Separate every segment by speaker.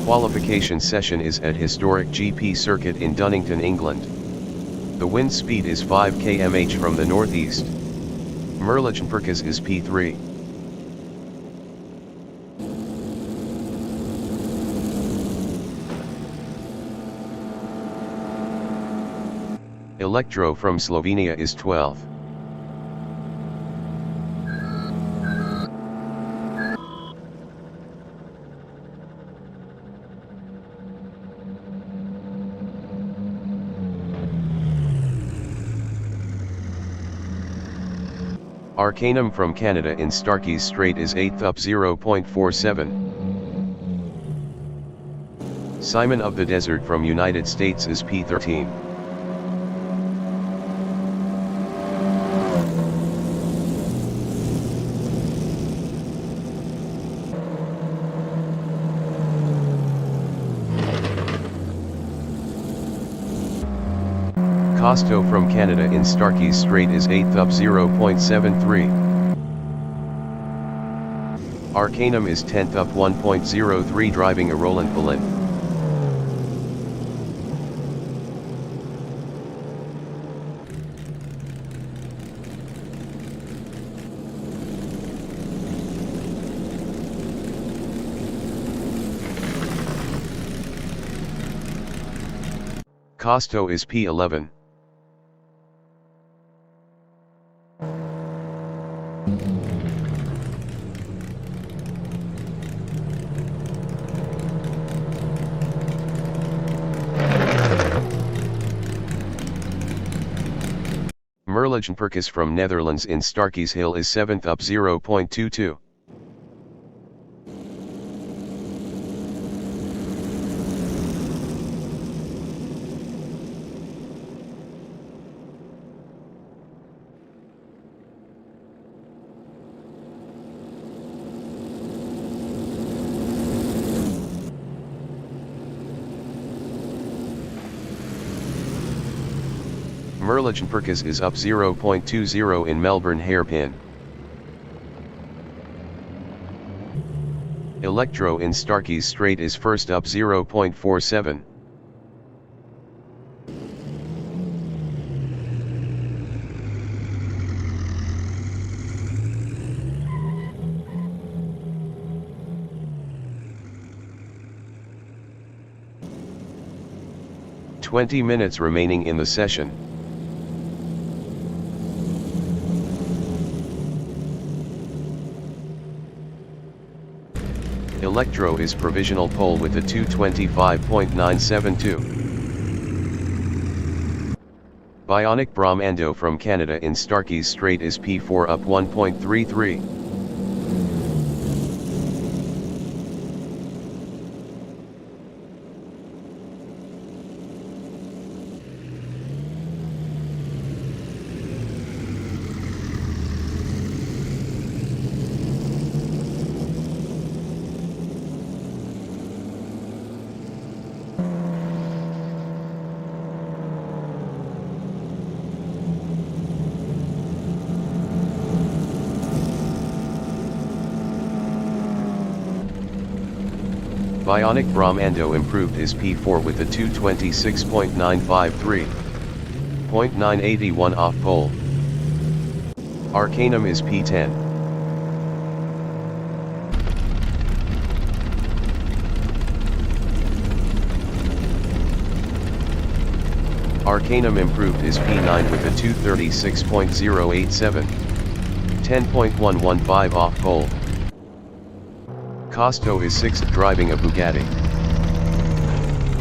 Speaker 1: qualification session is at historic GP circuit in Donington, England. The wind speed is 5 km/h from the northeast. Merlichenpercas is P3. Electro from Slovenia is 12. Arcanum from Canada in Starkey's Strait is 8th up 0.47. Simon of the Desert from United States is P13. Costo from Canada in Starkey's Strait is 8th up 0.73. Arcanum is 10th up 1.03 driving a Roland Berlin. Costo is P11. Merlichenpercas from Netherlands in Starkey's Hill is 7th up 0.22. Merlichenpercas is up 0.20 in Melbourne Hairpin. Electro in Starkey's Strait is first up 0.47. "20 minutes remaining in the session. Electro is provisional pole with a 225.972. Bionic Brahmando from Canada in Starkey's Strait is P4 up 1.33. Bionic Brahmando improved his P4 with a 226.953. 0.981 off pole. Arcanum is P10. Arcanum improved his P9 with a 236.087. 10.115 off pole. Costo is 6th driving a Bugatti.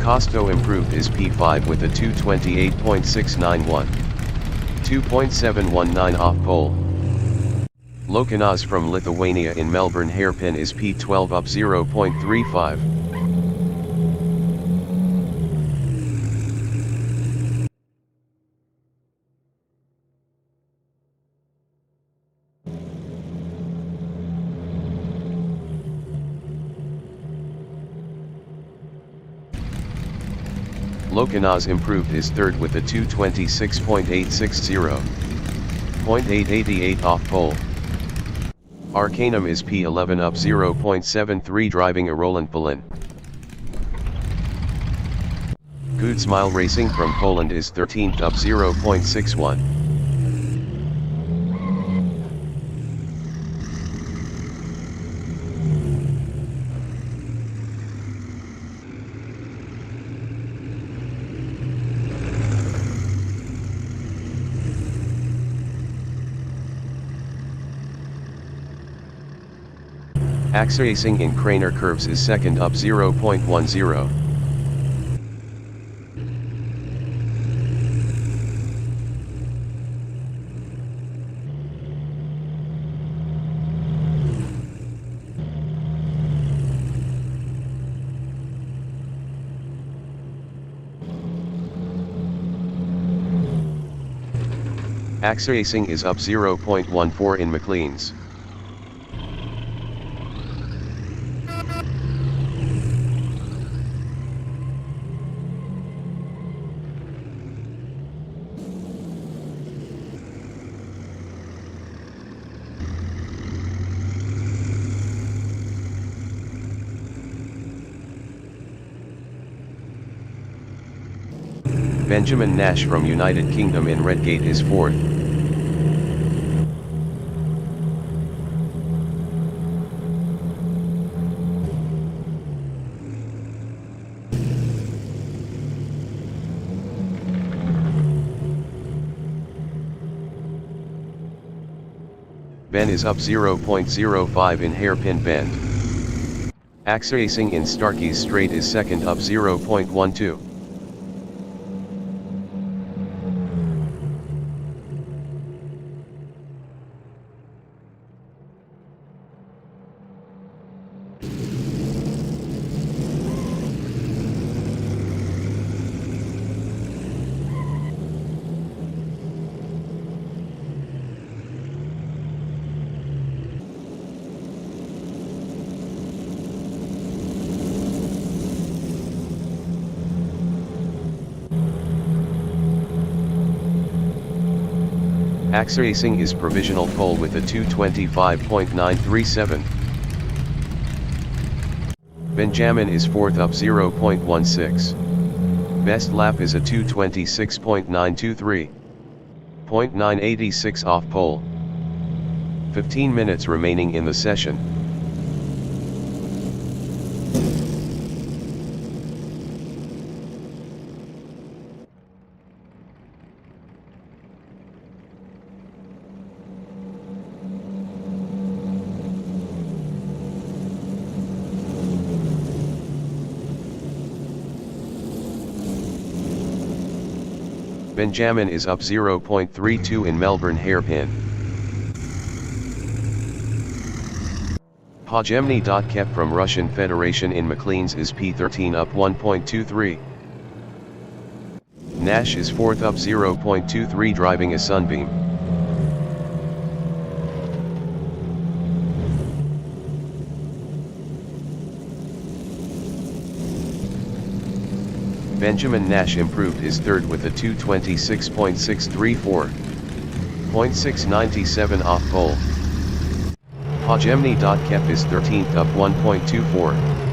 Speaker 1: Costo improved his P5 with a 228.691. 2.719 off pole. Lokinas from Lithuania in Melbourne Hairpin is P12 up 0.35. Lokinas improved his third with a 226.860. 0.888 off pole. Arcanum is P11 up 0.73 driving a Roland Berlin. Smile Racing from Poland is 13th up 0.61. Axe Racing in Craner Curves is second up 0.10. Axe Racing is up 0.14 in McLean's. Benjamin Nash from United Kingdom in Redgate is fourth. Ben is up 0.05 in Hairpin Bend. Axe Racing in Starkey's Strait is second up 0.12. Axe Racing is provisional pole with a 2:25.937. Benjamin is fourth up 0.16. Best lap is a 2:26.923. 0.986 off pole. 15 minutes remaining in the session. Benjamin is up 0.32 in Melbourne Hairpin. Pojemny.Kep from Russian Federation in McLean's is P13 up 1.23. Nash is fourth up 0.23 driving a Sunbeam. Benjamin Nash improved his third with a 2:26.634. 0.697 off pole. Pojemny.Kep is 13th up 1.24.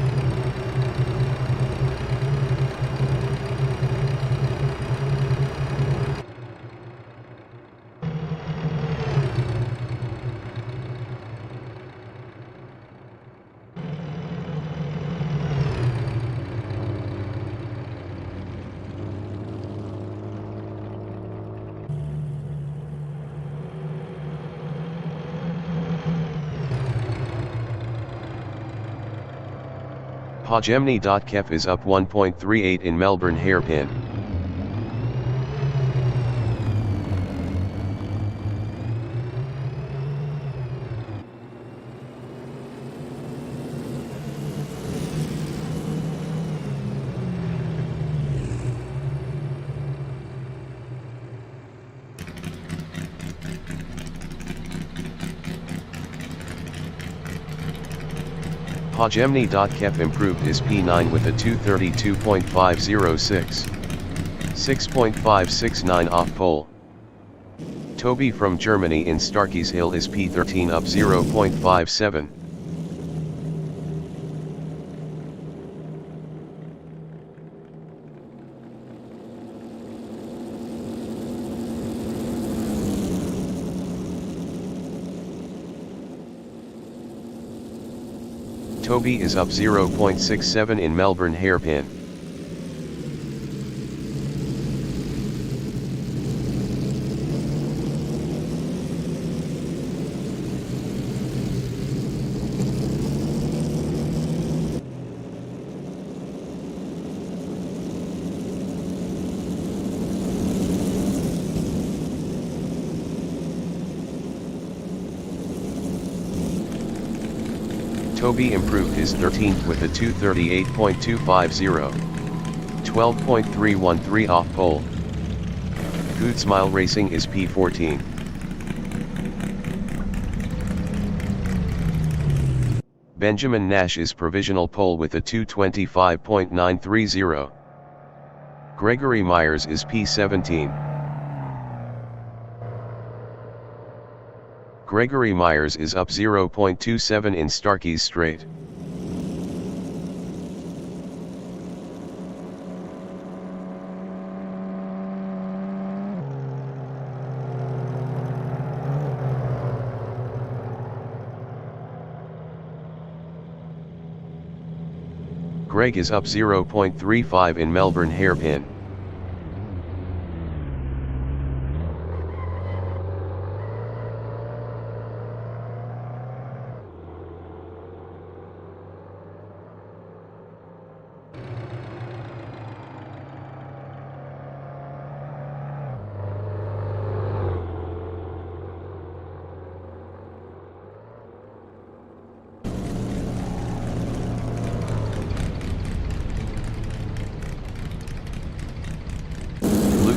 Speaker 1: Pojemny.Kep is up 1.38 in Melbourne Hairpin. Pojemny.Kep improved his P9 with a 2:32.506. 6.569 off pole. Toby from Germany in Starkey's Hill is P13 up 0.57. Toby is up 0.67 in Melbourne hairpin. Toby improved his 13th with a 238.250, 12.313 off pole. Good Smile Racing is P14. Benjamin Nash is provisional pole with a 225.930. Gregory Myers is P17. Gregory Myers is up 0.27 in Starkey's Straight. Greg is up 0.35 in Melbourne hairpin.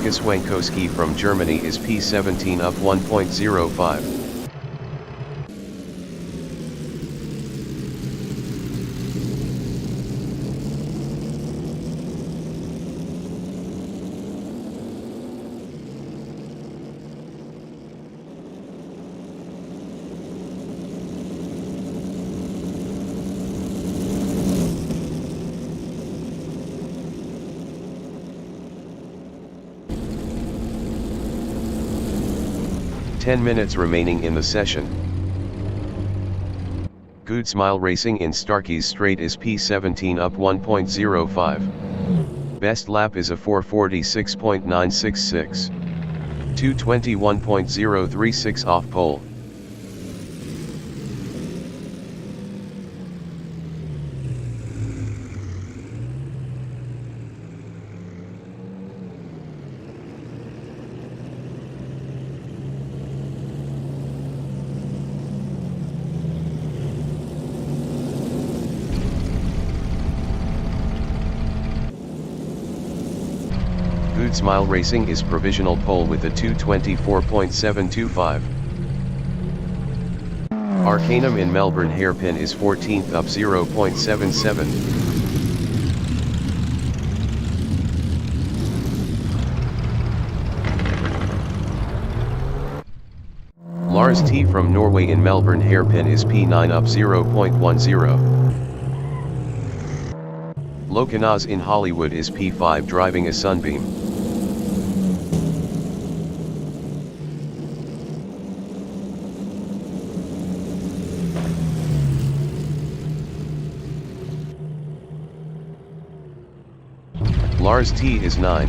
Speaker 1: Lucas Wankowski from Germany is P17 up 1.05. Ten minutes remaining in the session. Good Smile Racing in Starkey's Straight is P17 up 1.05. Best lap is a 446.966. 221.036 off pole. Good Smile Racing is provisional pole with a 224.725. Arcanum in Melbourne hairpin is 14th up 0.77. Lars T from Norway in Melbourne hairpin is P9 up 0.10. Lokanaz in Hollywood is P5 driving a Sunbeam. Lars T is 9.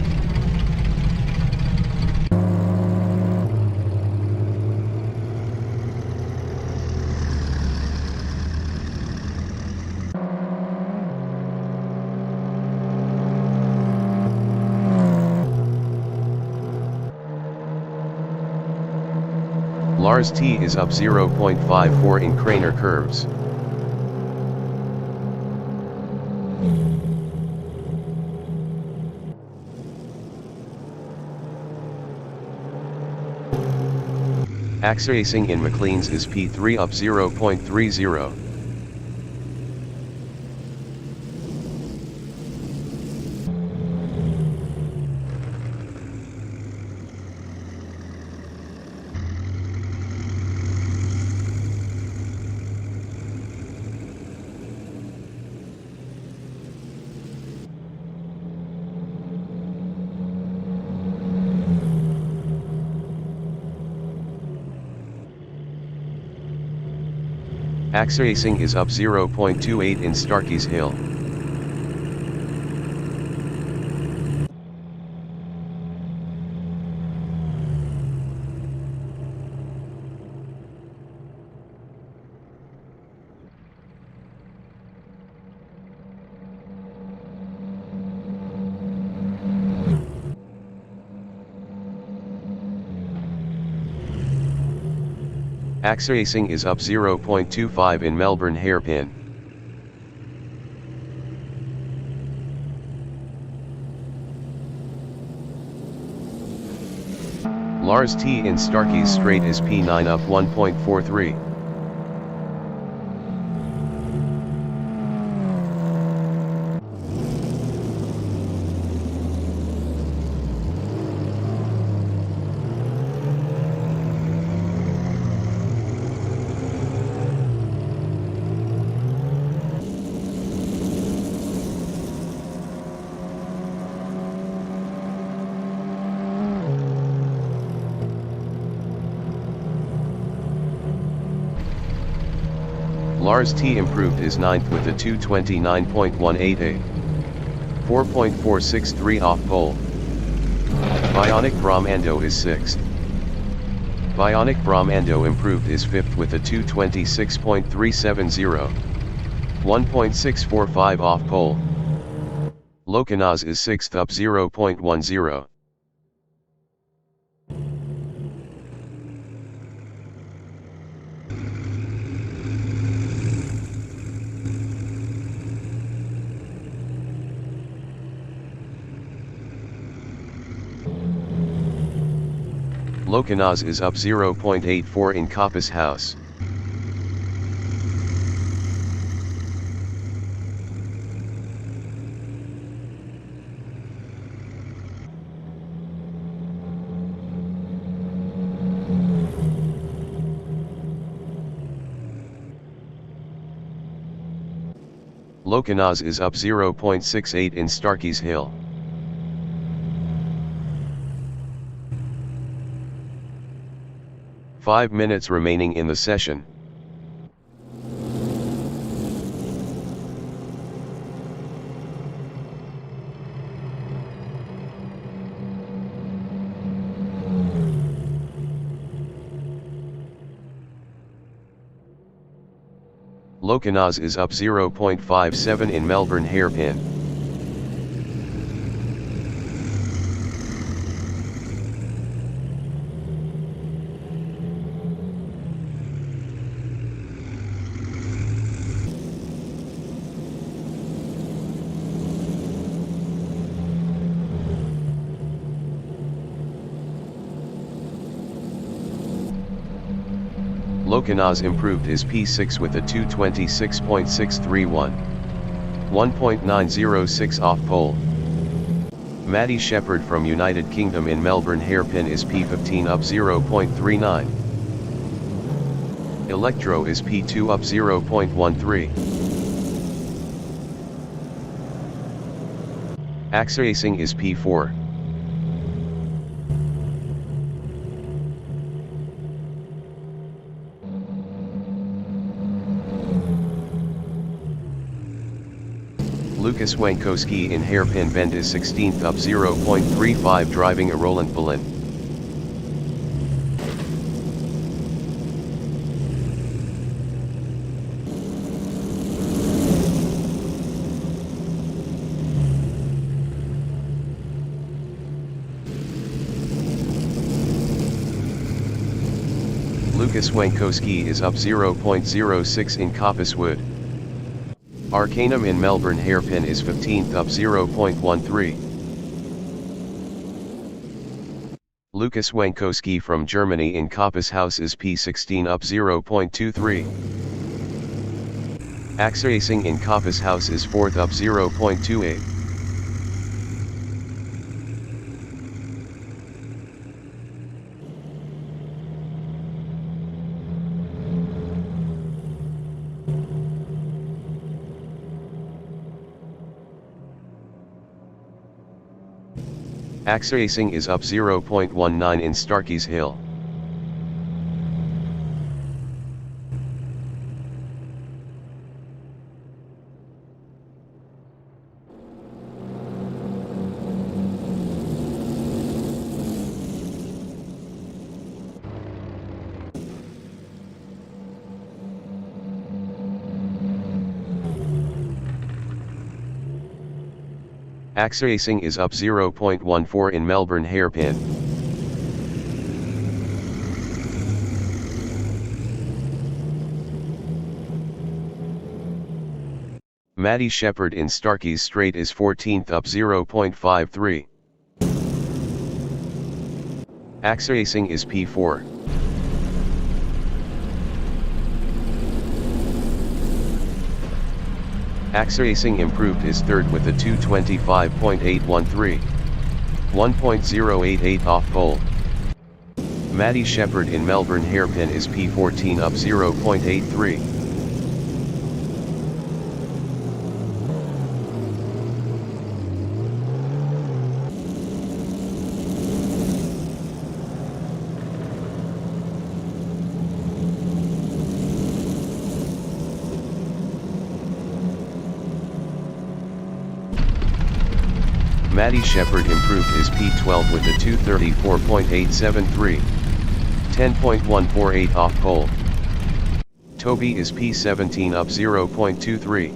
Speaker 1: Lars T is up 0.54 in Craner curves. Axe Racing in McLean's is P3 up 0.30. Racing is up 0.28 in Starkey's Hill. Racing is up 0.25 in Melbourne Hairpin. Lars T in Starkey's Strait is P9 up 1.43. Lars T improved his 9th with a 229.18a. 4.463 off pole. Bionic Brahmando is 6th. Bionic Brahmando improved his 5th with a 226.370. 1.645 off pole. Lokanaz is 6th up 0.10. Lokanaz is up 0.84 in Coppice House. Lokanaz is up 0.68 in Starkey's Hill. Five minutes remaining in the session. Lokanaz is up 0.57 in Melbourne Hairpin. Lokanaz improved his P6 with a 226.631. 1.906 off pole. Maddie Shepherd from United Kingdom in Melbourne Hairpin is P15 up 0.39. Electro is P2 up 0.13. Racing is P4. Lucas Wankowski in Hairpin Bend is 16th up 0.35 driving a Roland Bullen. Lucas Wankowski is up 0.06 in Coppice Wood. Arcanum in Melbourne Hairpin is 15th up 0.13. Lucas Wankowski from Germany in Coppice House is P16 up 0.23. Racing in Coppice House is 4th up 0.28. Racing is up 0.19 in Starkey's Hill. AXA racing is up 0.14 in Melbourne hairpin. Maddie Shepherd in Starkey's Straight is 14th, up 0.53. AXA racing is P4. AXA racing improved is third with a 2:25.813. 1.088 off pole. Maddie Shepherd in Melbourne hairpin is P14, up 0.83. Maddie Shepherd improved his P12 with a 2:34.873. 10.148 off pole. Toby is P17, up 0.23.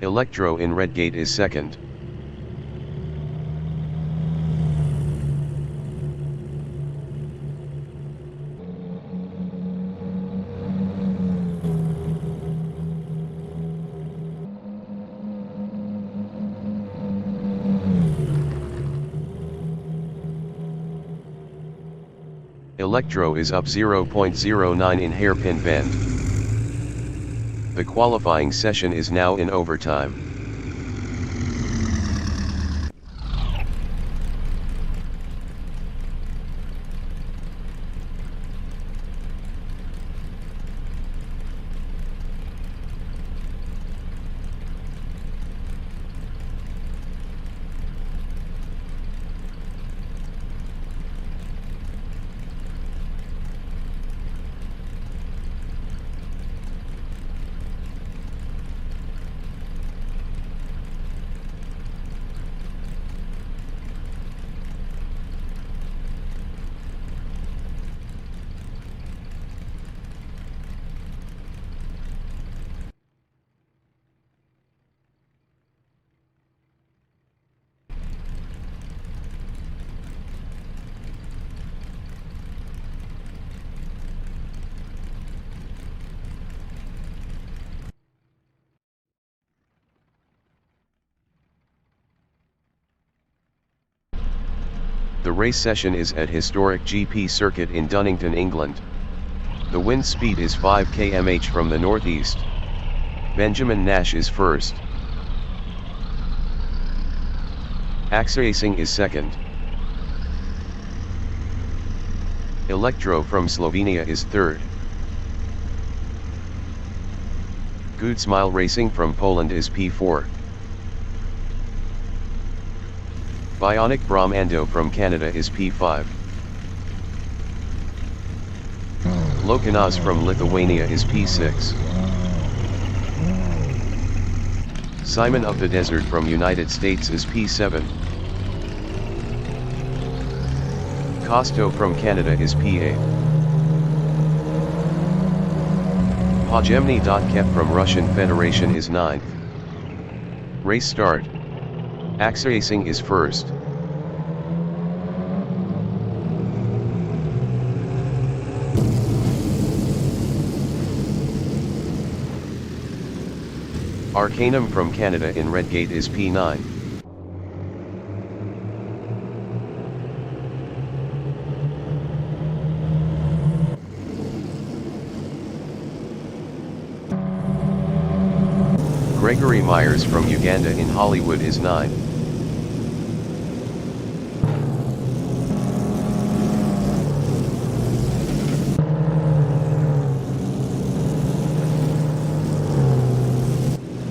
Speaker 1: Electro in Redgate is second. Electro is up 0.09 in hairpin bend. The qualifying session is now in overtime. The race session is at historic GP circuit in Donington, England. The wind speed is 5 km/h from the northeast. Benjamin Nash is first. AXA racing is second. Electro from Slovenia is third. Good Smile Racing from Poland is P4. Bionic Brahmando from Canada is P5. Lokanas from Lithuania is P6. Simon of the Desert from United States is P7. Costo from Canada is P8. Pojemny.Kep from Russian Federation is 9th. Race start. AXA racing is first. Arcanum from Canada in Redgate is P9. Gregory Myers from Uganda in Hollywood is 9.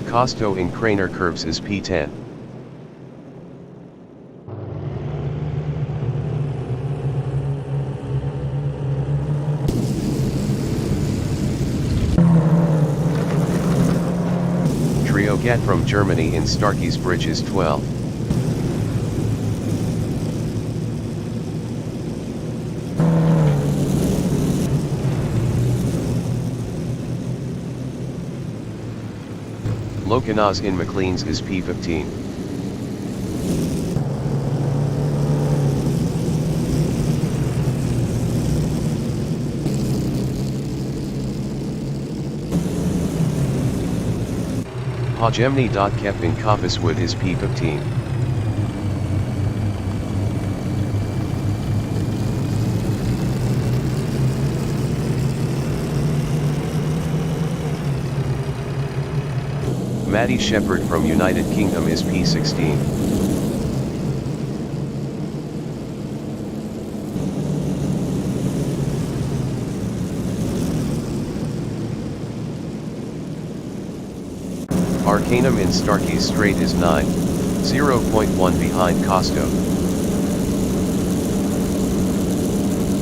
Speaker 1: Costo in Craner Curves is P10. Cat from Germany in Starkey's Bridge is 12. Lokanaz in McLean's is P15. Hajemni.Kep in Coppicewood is P15. Maddie Shepherd from United Kingdom is P16. Arcanum in Starkey's Strait is 9, 0.1 behind Costo.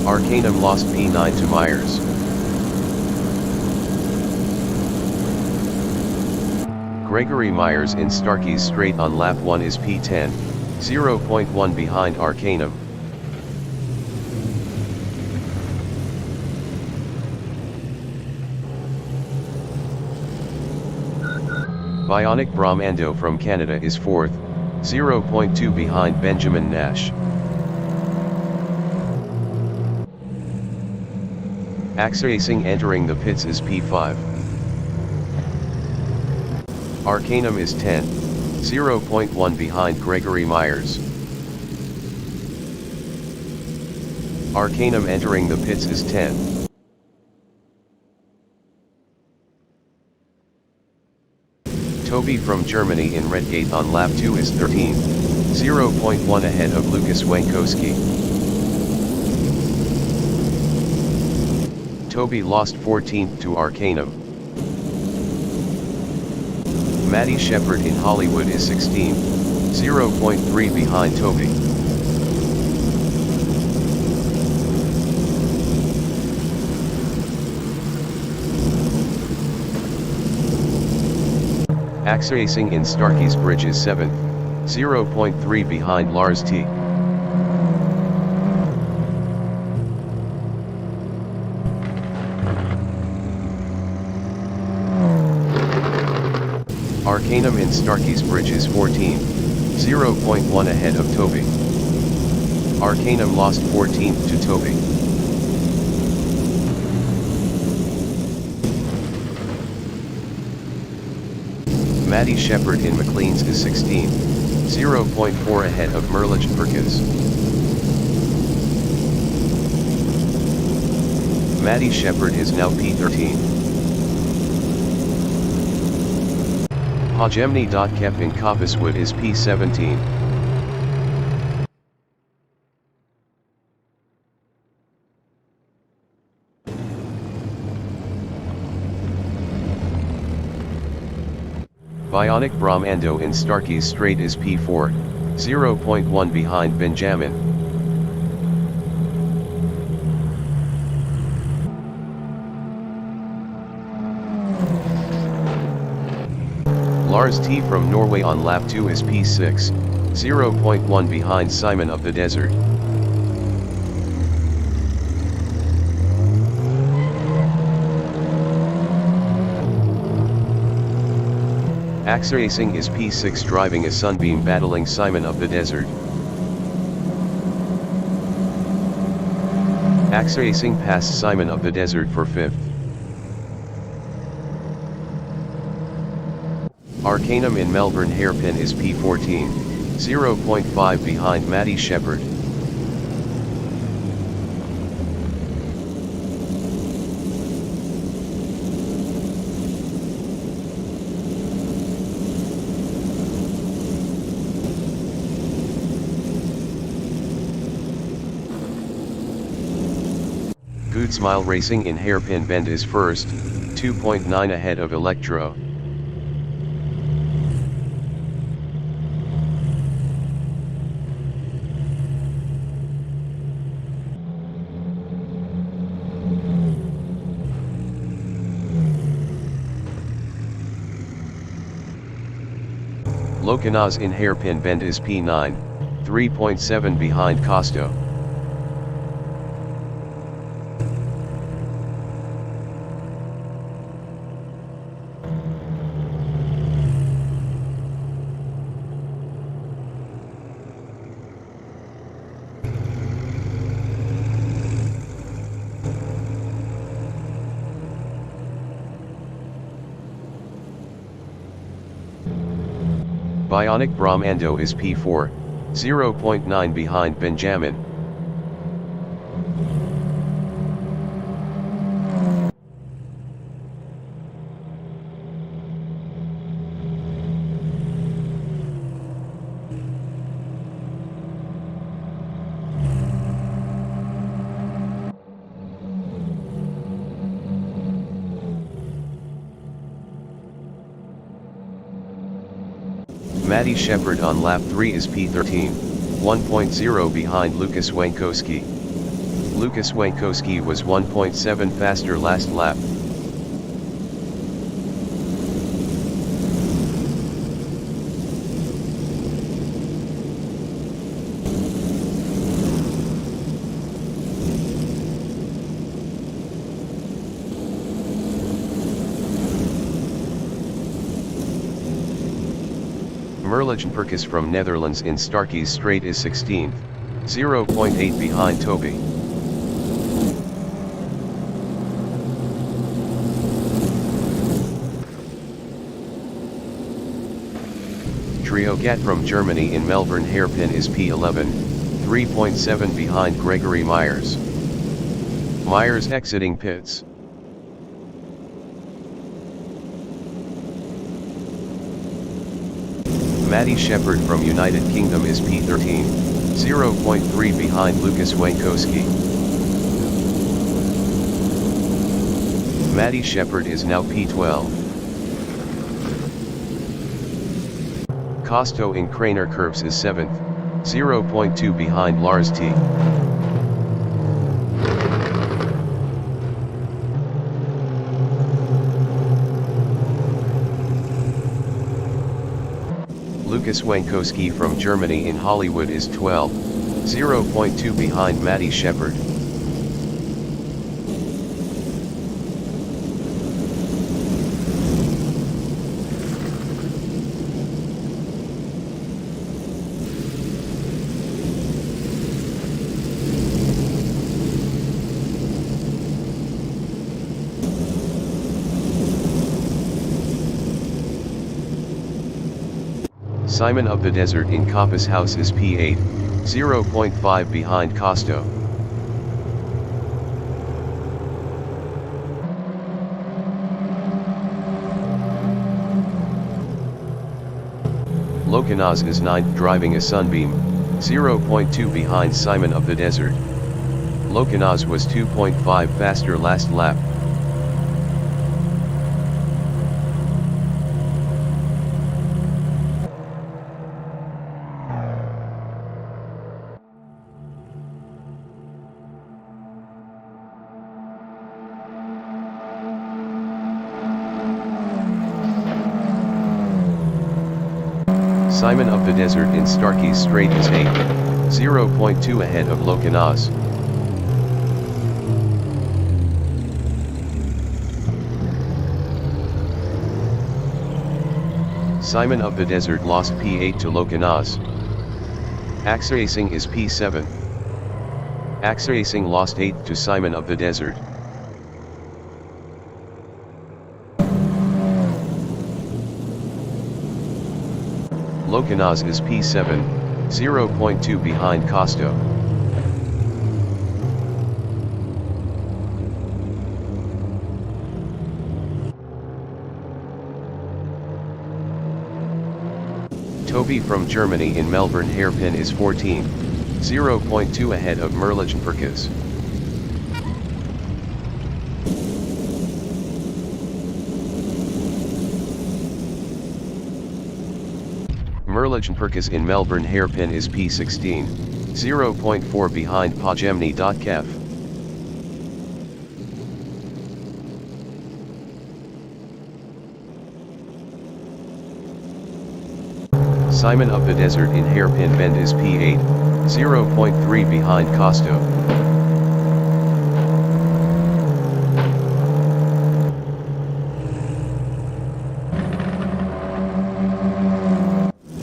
Speaker 1: Arcanum lost P9 to Myers. Gregory Myers in Starkey's Strait on lap 1 is P10, 0.1 behind Arcanum. Bionic Brahmando from Canada is 4th, 0.2 behind Benjamin Nash. Axracing entering the pits is P5. Arcanum is 10, 0.1 behind Gregory Myers. Arcanum entering the pits is 10. Toby from Germany in Redgate on lap 2 is 13, 0.1 ahead of Lucas Wankowski. Toby lost 14th to Arcanum. Maddie Shepherd in Hollywood is 16, 0.3 behind Toby. Axracing in Starkey's Bridge is 7th, 0.3 behind Lars T. Arcanum in Starkey's Bridge is 14, 0.1 ahead of Toby. Arcanum lost 14th to Toby. Maddie Shepherd in McLean's is 16, 0.4 ahead of Merlich Perkins. Maddie Shepherd is now P13. Hajemni.Kep in Coppicewood is P17. Bionic Brahmando in Starkey's Strait is P4, 0.1 behind Benjamin. Lars T from Norway on lap 2 is P6, 0.1 behind Simon of the Desert. Axracing is P6 driving a Sunbeam battling Simon of the Desert. Axracing passed Simon of the Desert for 5th. Arcanum in Melbourne Hairpin is P14, 0.5 behind Maddie Shepherd. Good Smile Racing in Hairpin Bend is first, 2.9 ahead of Electro. Lokanaz in hairpin bend is P9, 3.7 behind Costo. Bionic Brahmando is P4, 0.9 behind Benjamin. Matty Shepard on lap 3 is P13, 1.0 behind Lucas Wankowski. Lucas Wankowski was 1.7 faster last lap. Merligen Perkis from Netherlands in Starkey's Straight is 16th, 0.8 behind Toby. Triogat from Germany in Melbourne hairpin is P11, 3.7 behind Gregory Myers. Myers exiting pits. Matty Shepard from United Kingdom is P13, 0.3 behind Lucas Wankowski. Matty Shepard is now P12. Costo in Craner Curves is 7th, 0.2 behind Lars T. Lucas Wankowski from Germany in Hollywood is 12, 0.2 behind Matty Shepard. Simon of the Desert in Coppice House is P8, 0.5 behind Costo. Lokanaz is 9th driving a Sunbeam, 0.2 behind Simon of the Desert. Lokanaz was 2.5 faster last lap. Simon of the Desert in Starkey's Straight is 8th, 0.2 ahead of Lokanaz. Simon of the Desert lost P8 to Lokanaz. Axracing is P7. Axracing lost 8th to Simon of the Desert. Lokanaz is P7, 0.2 behind Costo. Toby from Germany in Melbourne hairpin is 14, 0.2 ahead of Merligen Perkis. Merligen Perkis in Melbourne hairpin is P16, 0.4 behind Pajemny.Kev. Simon of the Desert in Hairpin Bend is P8, 0.3 behind Costo.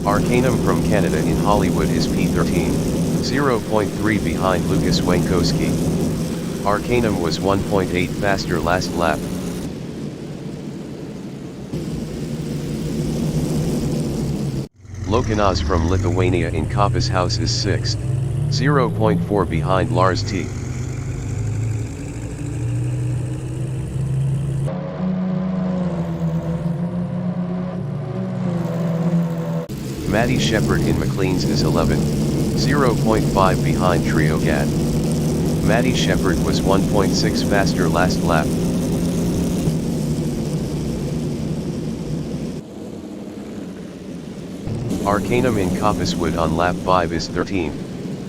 Speaker 1: Arcanum from Canada in Hollywood is P13, 0.3 behind Lucas Wankowski. Arcanum was 1.8 faster last lap. Lokinas from Lithuania in Kappas House is 6th, 0.4 behind Lars T. Maddie Shepherd in McLean's is 11th, 0.5 behind Triogat. Maddie Shepherd was 1.6 faster last lap. Arcanum in Coppiswood on lap 5 is 13th,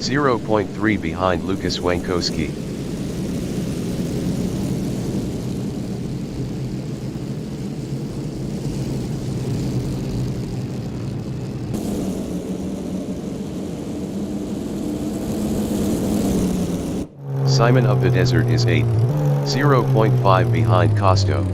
Speaker 1: 0.3 behind Lucas Wankowski. Simon of the Desert is 8th, 0.5 behind Costo.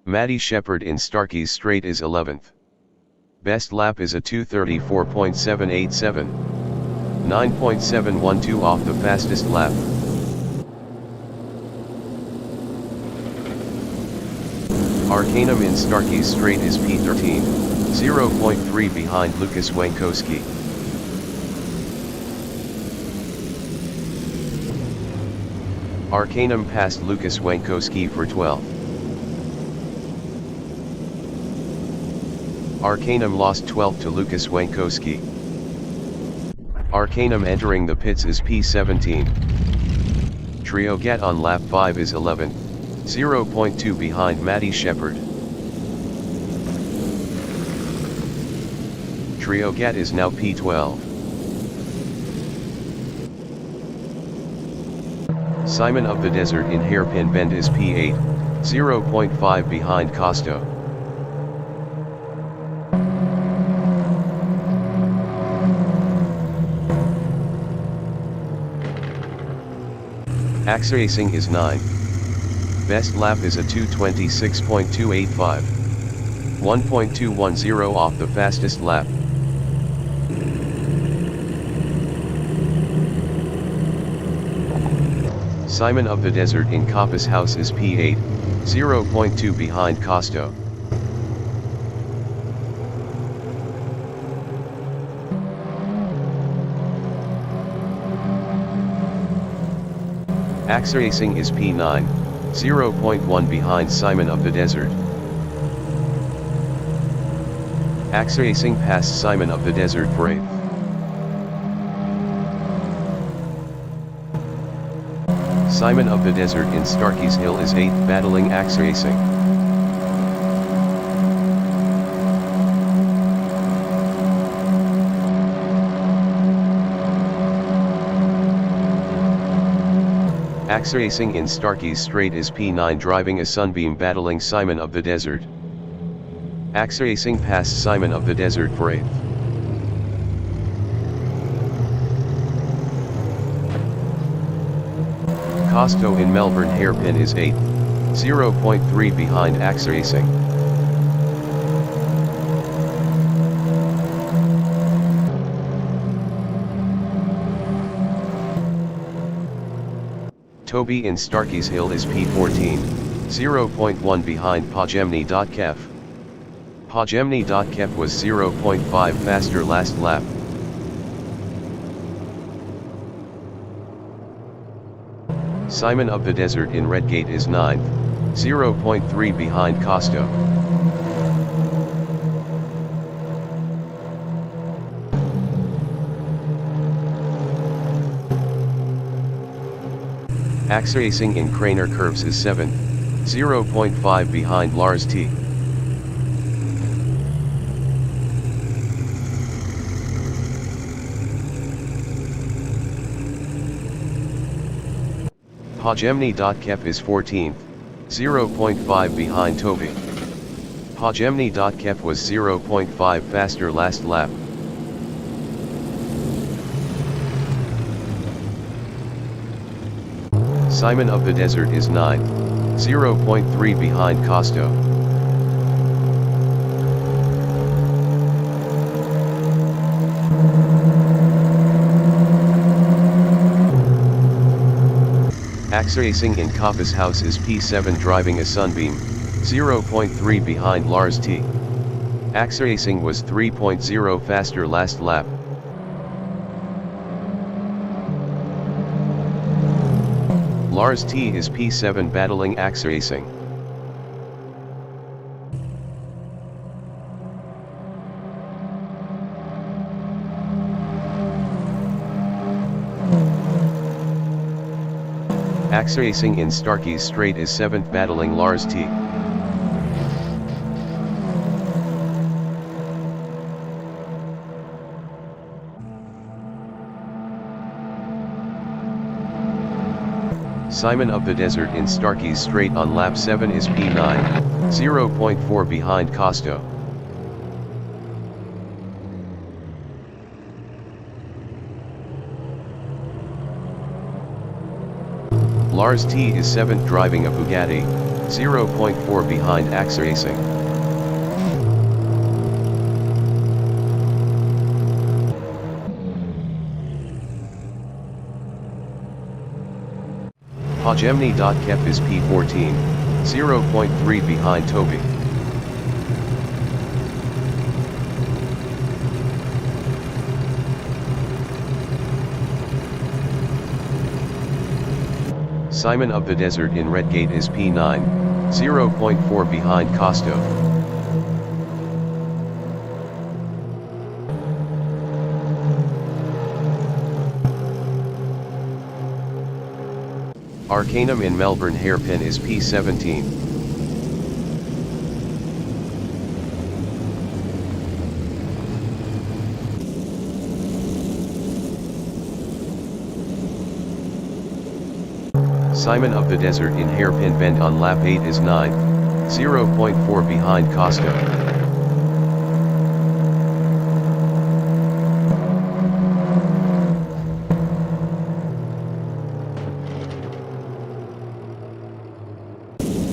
Speaker 1: Maddie Shepherd in Starkey's Straight is 11th. Best lap is a 2:34.787. 9.712 off the fastest lap. Arcanum in Starkey's Straight is P13, 0.3 behind Lucas Wankowski. Arcanum passed Lucas Wankowski for 12th. Arcanum lost 12th to Lucas Wankowski. Arcanum entering the pits is P17. Triogat on lap 5 is 11th, 0.2 behind Maddie Shepherd. Triogat is now P12. Simon of the Desert in Hairpin Bend is P8, 0.5 behind Costo. Axe Racing is 9. Best lap is a 2:26.285. 1.210 off the fastest lap. Simon of the Desert in Kappas House is P8, 0.2 behind Costo. Axe Racing is P9, 0.1 behind Simon of the Desert. Axe Racing passed Simon of the Desert for 8th. Simon of the Desert in Starkey's Hill is 8th battling Axe Racing. Axe Racing in Starkey's Straight is P9 driving a Sunbeam battling Simon of the Desert. Axe Racing passed Simon of the Desert for 8th. Costo in Melbourne Hairpin is 8th, 0.3 behind Axe Racing. Toby in Starkey's Hill is P14, 0.1 behind Pajemny.Kef. Pajemny.Kef was 0.5 faster last lap. Simon of the Desert in Redgate is 9th, 0.3 behind Costo. Axe Racing in Craner Curves is 7th, 0.5 behind Lars T. Pojemny.Kep is 14th, 0.5 behind Toby. Pojemny.Kep was 0.5 faster last lap. Simon of the Desert is 9th, 0.3 behind Costo. Racing in Coppa's House is P7 driving a Sunbeam, 0.3 behind Lars T. Racing was 3.0 faster last lap. Lars T is P7 battling Racing. Racing in Starkey's Straight is 7th battling Lars T. Simon of the Desert in Starkey's Straight on lap 7 is P9, 0.4 behind Costo. Lars T is 7th driving a Bugatti, 0.4 behind Racing. Pojemny.Kep is P14, 0.3 behind Toby. Simon of the Desert in Redgate is P9, 0.4 behind Costo. Arcanum in Melbourne Hairpin is P17. Simon of the Desert in Hairpin Bend on lap 8 is 9th, 0.4 behind Costo.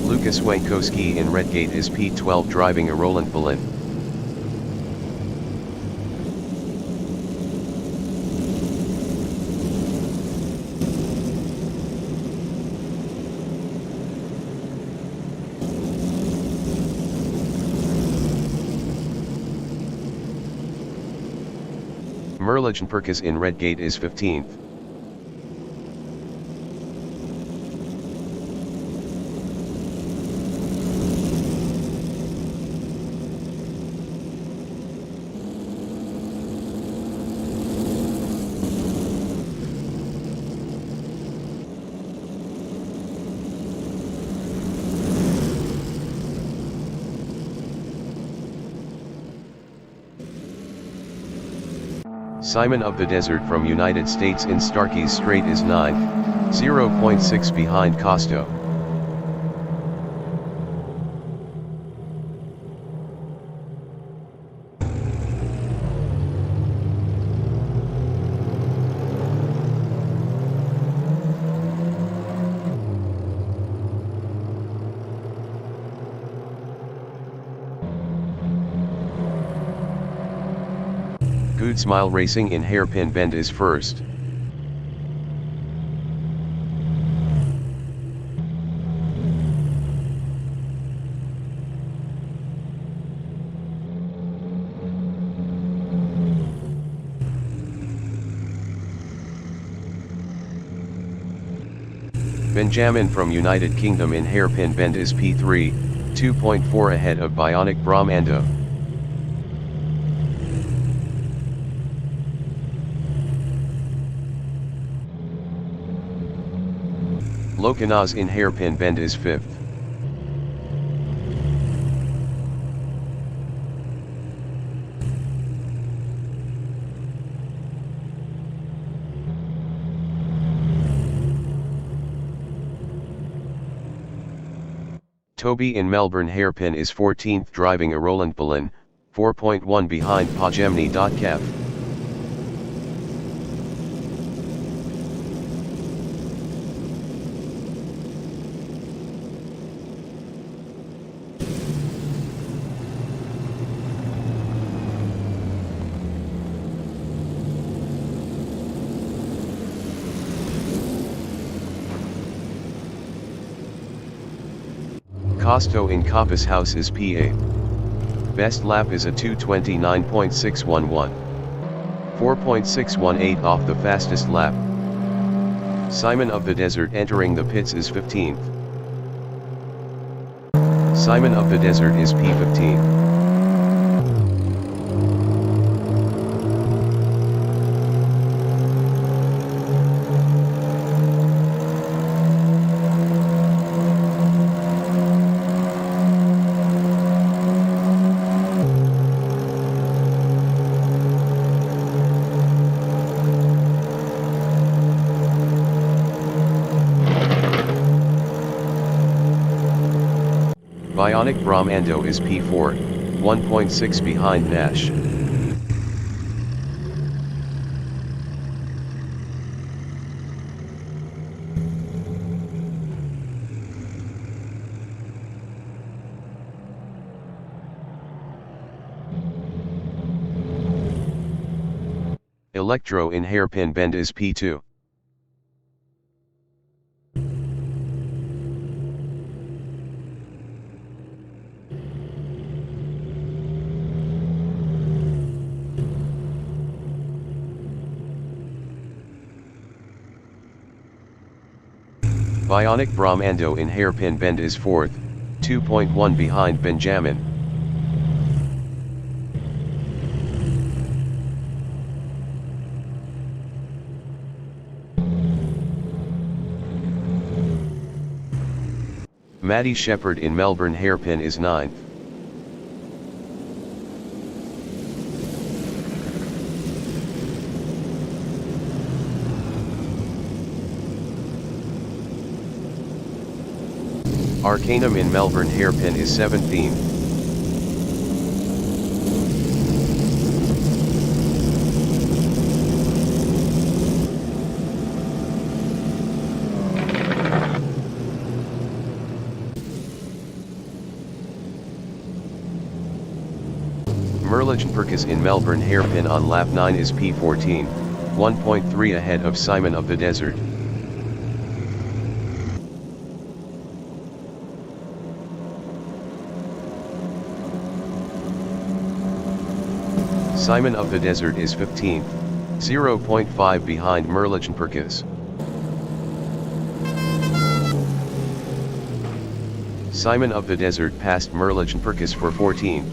Speaker 1: Lucas Wankowski in Redgate is P12 driving a Roland Berlin. Merligen Perkis in Redgate is 15th. Simon of the Desert from United States in Starkey's Straight is 9th, 0.6 behind Costo. Good Smile Racing in Hairpin Bend is first. Benjamin from United Kingdom in Hairpin Bend is P3, 2.4 ahead of Bionic Brahmando. Lokanaz in Hairpin Bend is 5th. Toby in Melbourne hairpin is 14th driving a Roland Balin, 4.1 behind Pajemni.Kev. Costo in Coppice House is PA. Best lap is a 2:29.611. 4.618 off the fastest lap. Simon of the Desert entering the pits is 15th. Simon of the Desert is P15. Bionic Brahmando is P4, 1.6 behind Nash. Electro in hairpin bend is P2. Bionic Brahmando in hairpin bend is 4th, 2.1 behind Benjamin. Maddie Shepherd in Melbourne hairpin is 9th. Arcanum in Melbourne hairpin is 17th. Merlichtenperkis in Melbourne hairpin on lap 9 is P14, 1.3 ahead of Simon of the Desert. Simon of the Desert is 15th, 0.5 behind Merlichtenperkis. Simon of the Desert passed Merlichtenperkis for 14th.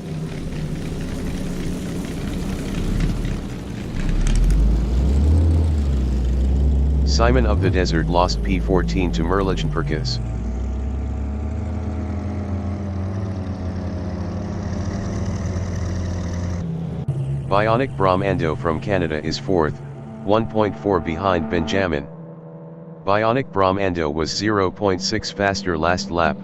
Speaker 1: Simon of the Desert lost P14 to Merlichtenperkis. Bionic Brahmando from Canada is 4th, 1.4 behind Benjamin. Bionic Brahmando was 0.6 faster last lap.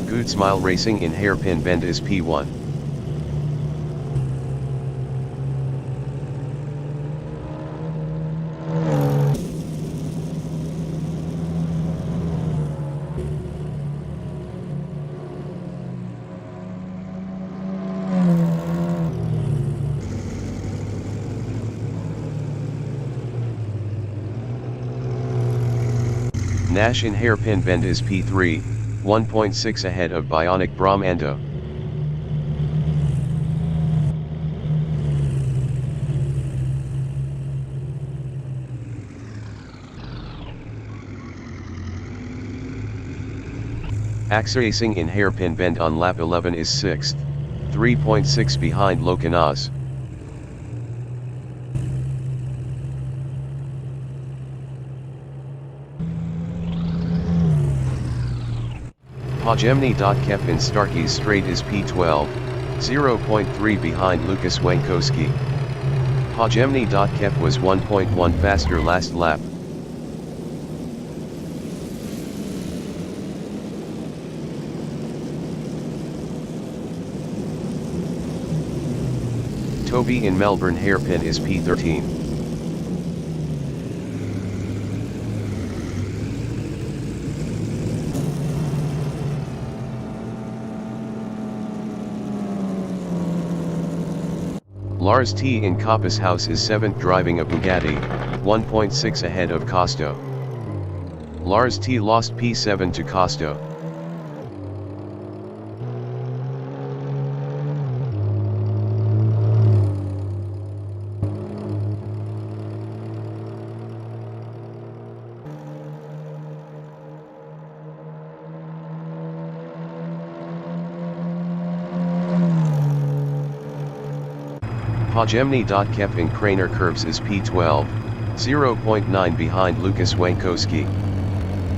Speaker 1: Good Smile Racing in hairpin bend is P1. Nash in hairpin bend is P3, 1.6 ahead of Bionic Brahmando. Axe Racing in hairpin bend on lap 11 is 6th, 3.6 behind Lokanaz. Pajemni.Kev in Starkey's Straight is P12, 0.3 behind Lucas Wankowski. Hajemny.Kep was 1.1 faster last lap. Toby in Melbourne hairpin is P13. Lars T in Coppice House is 7th driving a Bugatti, 1.6 ahead of Costo. Lars T lost P7 to Costo. Hajemny.Kep in Craner Curves is P12, 0.9 behind Lucas Wankowski.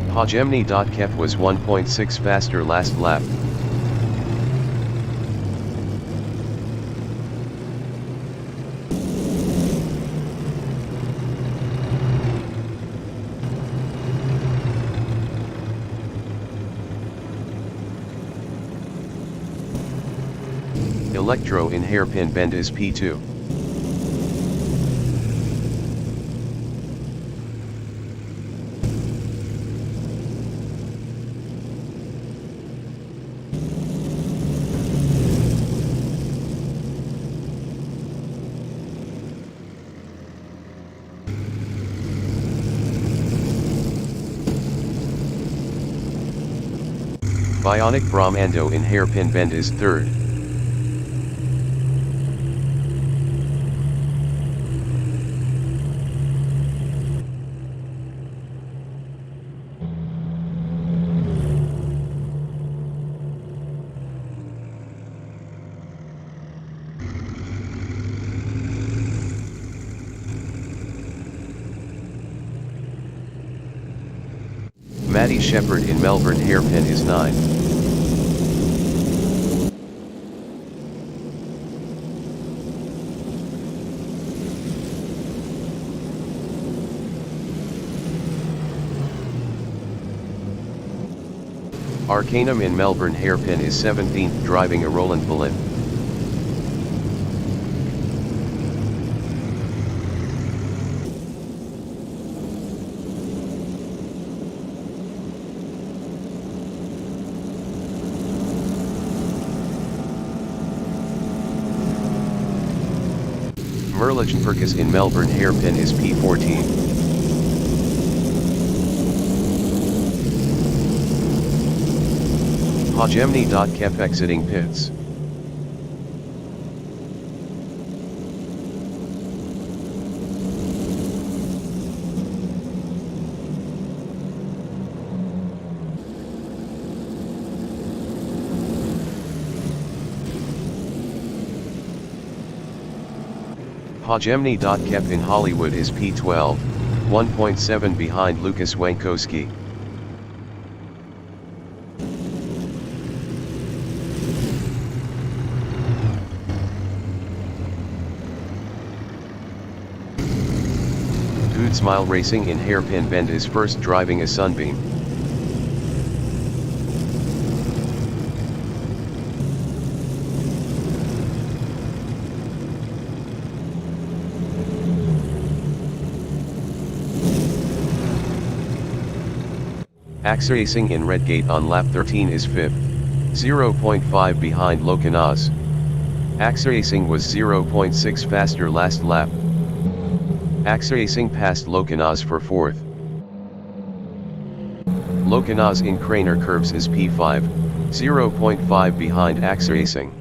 Speaker 1: Hajemny.Kep was 1.6 faster last lap. Electro in hairpin bend is P2. Bionic Brahmando in hairpin bend is 3rd. Matty Shepherd in Melbourne hairpin is 9. Arcanum in Melbourne hairpin is 17th driving a Roland Bullet. Merlichenperkus in Melbourne hairpin is P14. Hajemny.Kep exiting pits. Hajemny.Kep in Hollywood is P12, 1.7 behind Lucas Wankowski. Good Smile Racing in hairpin bend is 1st driving a Sunbeam. Axe Racing in Redgate on lap 13 is 5th, 0.5 behind Locanaz. Axe Racing was 0.6 faster last lap. Axe Racing passed Locanaz for 4th. Locanaz in Craner Curves is P5, 0.5 behind Axe Racing.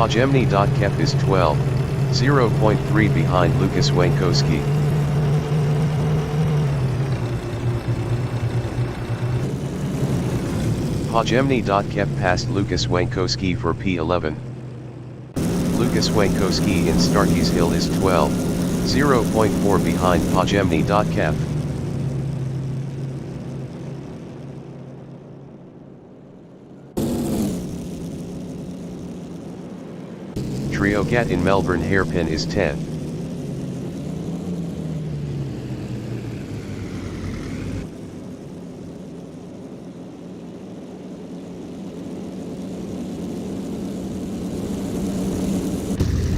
Speaker 1: Hajemny.Kep is 12, 0.3 behind Lucas Wankowski. Hajemny.Kep passed Lucas Wankowski for P11. Lucas Wankowski in Starkey's Hill is 12, 0.4 behind Pajemni.Kev. Triogat in Melbourne hairpin is 10th.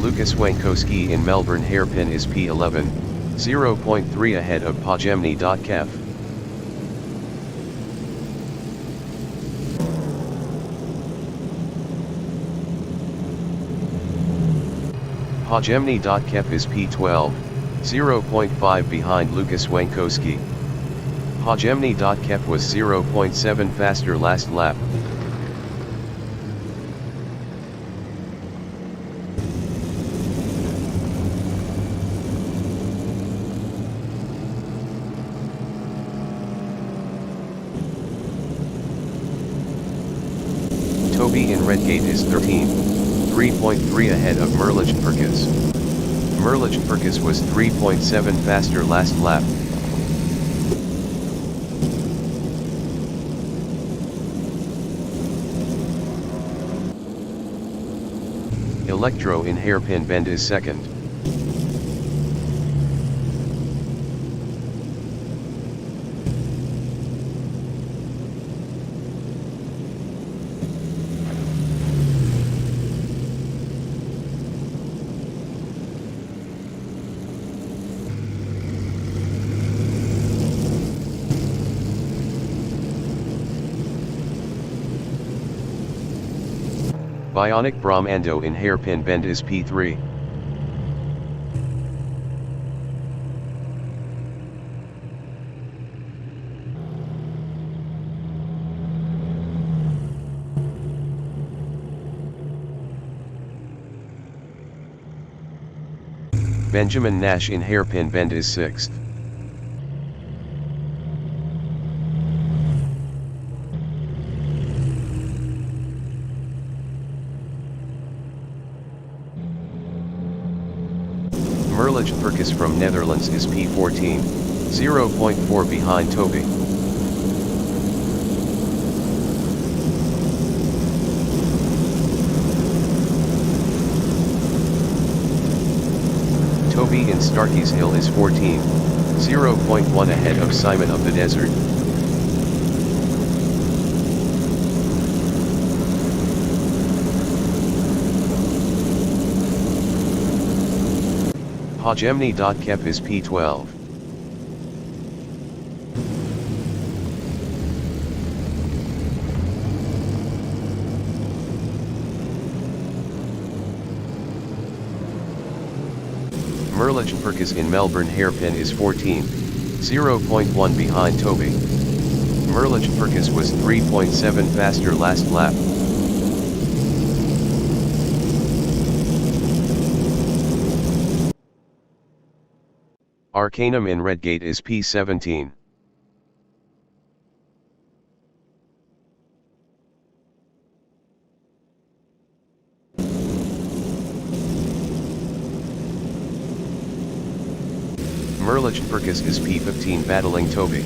Speaker 1: Lucas Wankowski in Melbourne hairpin is P11, 0.3 ahead of Pajemni.Kev. Pajemni.Kev is P12, 0.5 behind Lucas Wankowski. Pajemni.Kev was 0.7 faster last lap. Toby in Redgate is 13, 3.3 ahead of Merlich Perkis. Merlich Perkis was 3.7 faster last lap. Electro in hairpin bend is second. Bionic Brahmando in hairpin bend is P3. Benjamin Nash in hairpin bend is 6th. Merlich Perkis from Netherlands is P14, 0.4 behind Toby. Toby in Starkey's Hill is 14, 0.1 ahead of Simon of the Desert. Pajemni.Kev is P12. Merlich Perkis in Melbourne hairpin is 14, 0.1 behind Toby. Merlich Perkis was 3.7 faster last lap. Arcanum in Redgate is P17. Merlich Perkis is P15 battling Toby.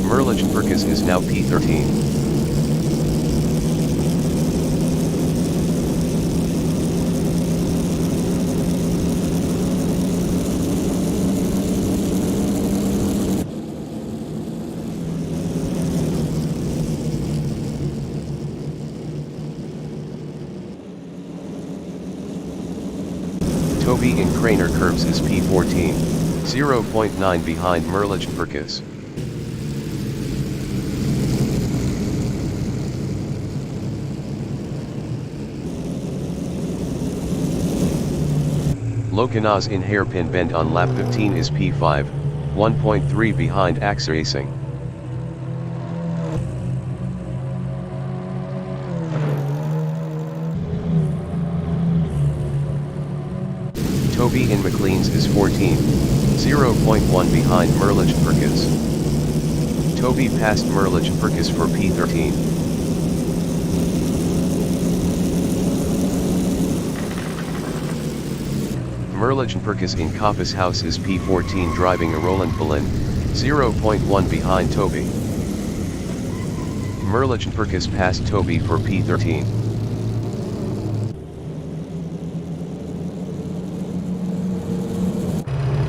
Speaker 1: Merlich Perkis is now P13. Toby in Craner Curves is P14, 0.9 behind Merlich Perkis. Lokanaz in Hairpin Bend on lap 15 is P5, 1.3 behind Axe Racing. Toby in McLean's is 14, 0.1 behind Merlich Perkis. Toby passed Merlich Perkis for P13. Merlichen Perkis in Coppice House is P14 driving a Roland Berlin, 0.1 behind Toby. Merlichen Perkis passed Toby for P13.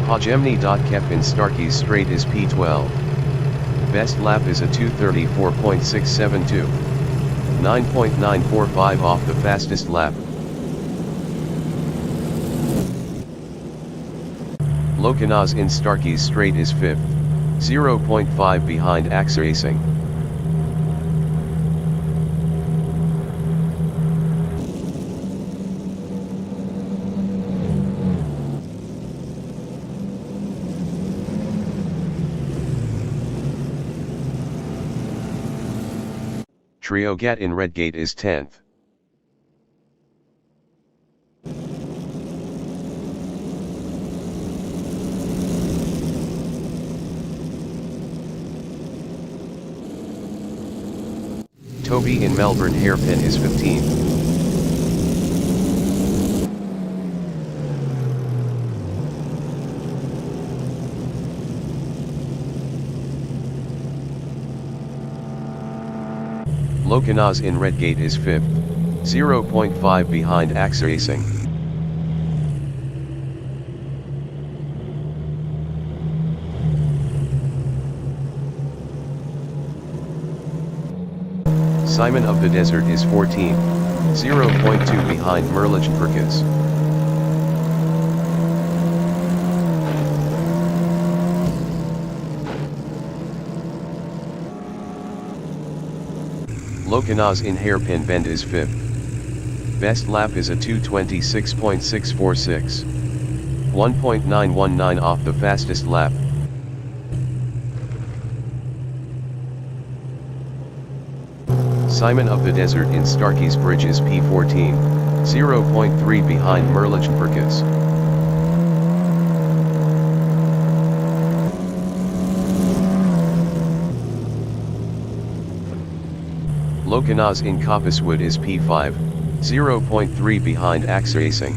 Speaker 1: Hajemny.Kep in Starkey's Straight is P12. Best lap is a 2:34.672. 9.945 off the fastest lap. Lokanaz in Starkey's Straight is 5th, 0.5 behind AXA Racing. Triogat in Redgate is 10th. Toby in Melbourne Hairpin is 15th. Lokanaz in Redgate is 5th, 0.5 behind AXA Racing. Simon of the Desert is 14th, 0.2 behind Merlichen Perkis. Lokanaz in Hairpin Bend is 5th. Best lap is a 2:26.646. 1.919 off the fastest lap. Simon of the Desert in Starkey's Bridge is P14, 0.3 behind Merlichen Perkis. Lokanaz in Coppicewood is P5, 0.3 behind AXA Racing.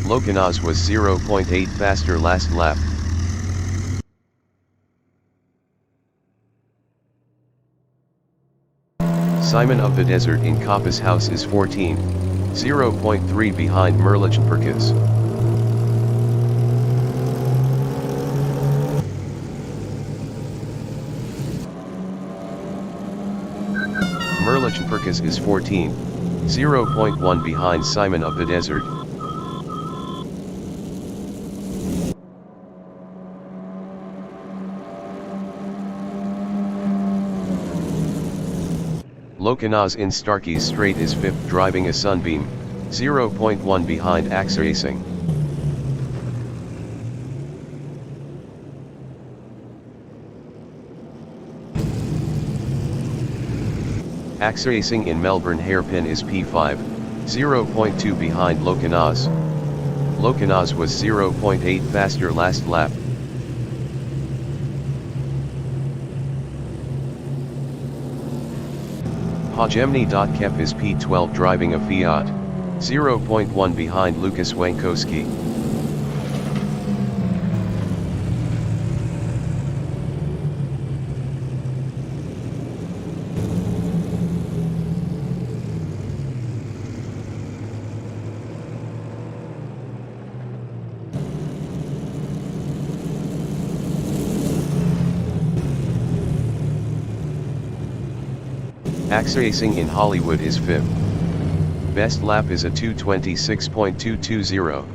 Speaker 1: Lokanaz was 0.8 faster last lap. Simon of the Desert in Coppice House is 14th, 0.3 behind Merlichen Perkis. Merlichen Perkis is 14th, 0.1 behind Simon of the Desert. Lokanaz in Starkey's Straight is 5th driving a Sunbeam, 0.1 behind AXA Racing. AXA Racing in Melbourne Hairpin is P5, 0.2 behind Lokanaz. Lokanaz was 0.8 faster last lap. Hajemny.Kep is P12 driving a Fiat, 0.1 behind Lucas Wankowski. AXA Racing in Hollywood is 5th. Best lap is a 2:26.220.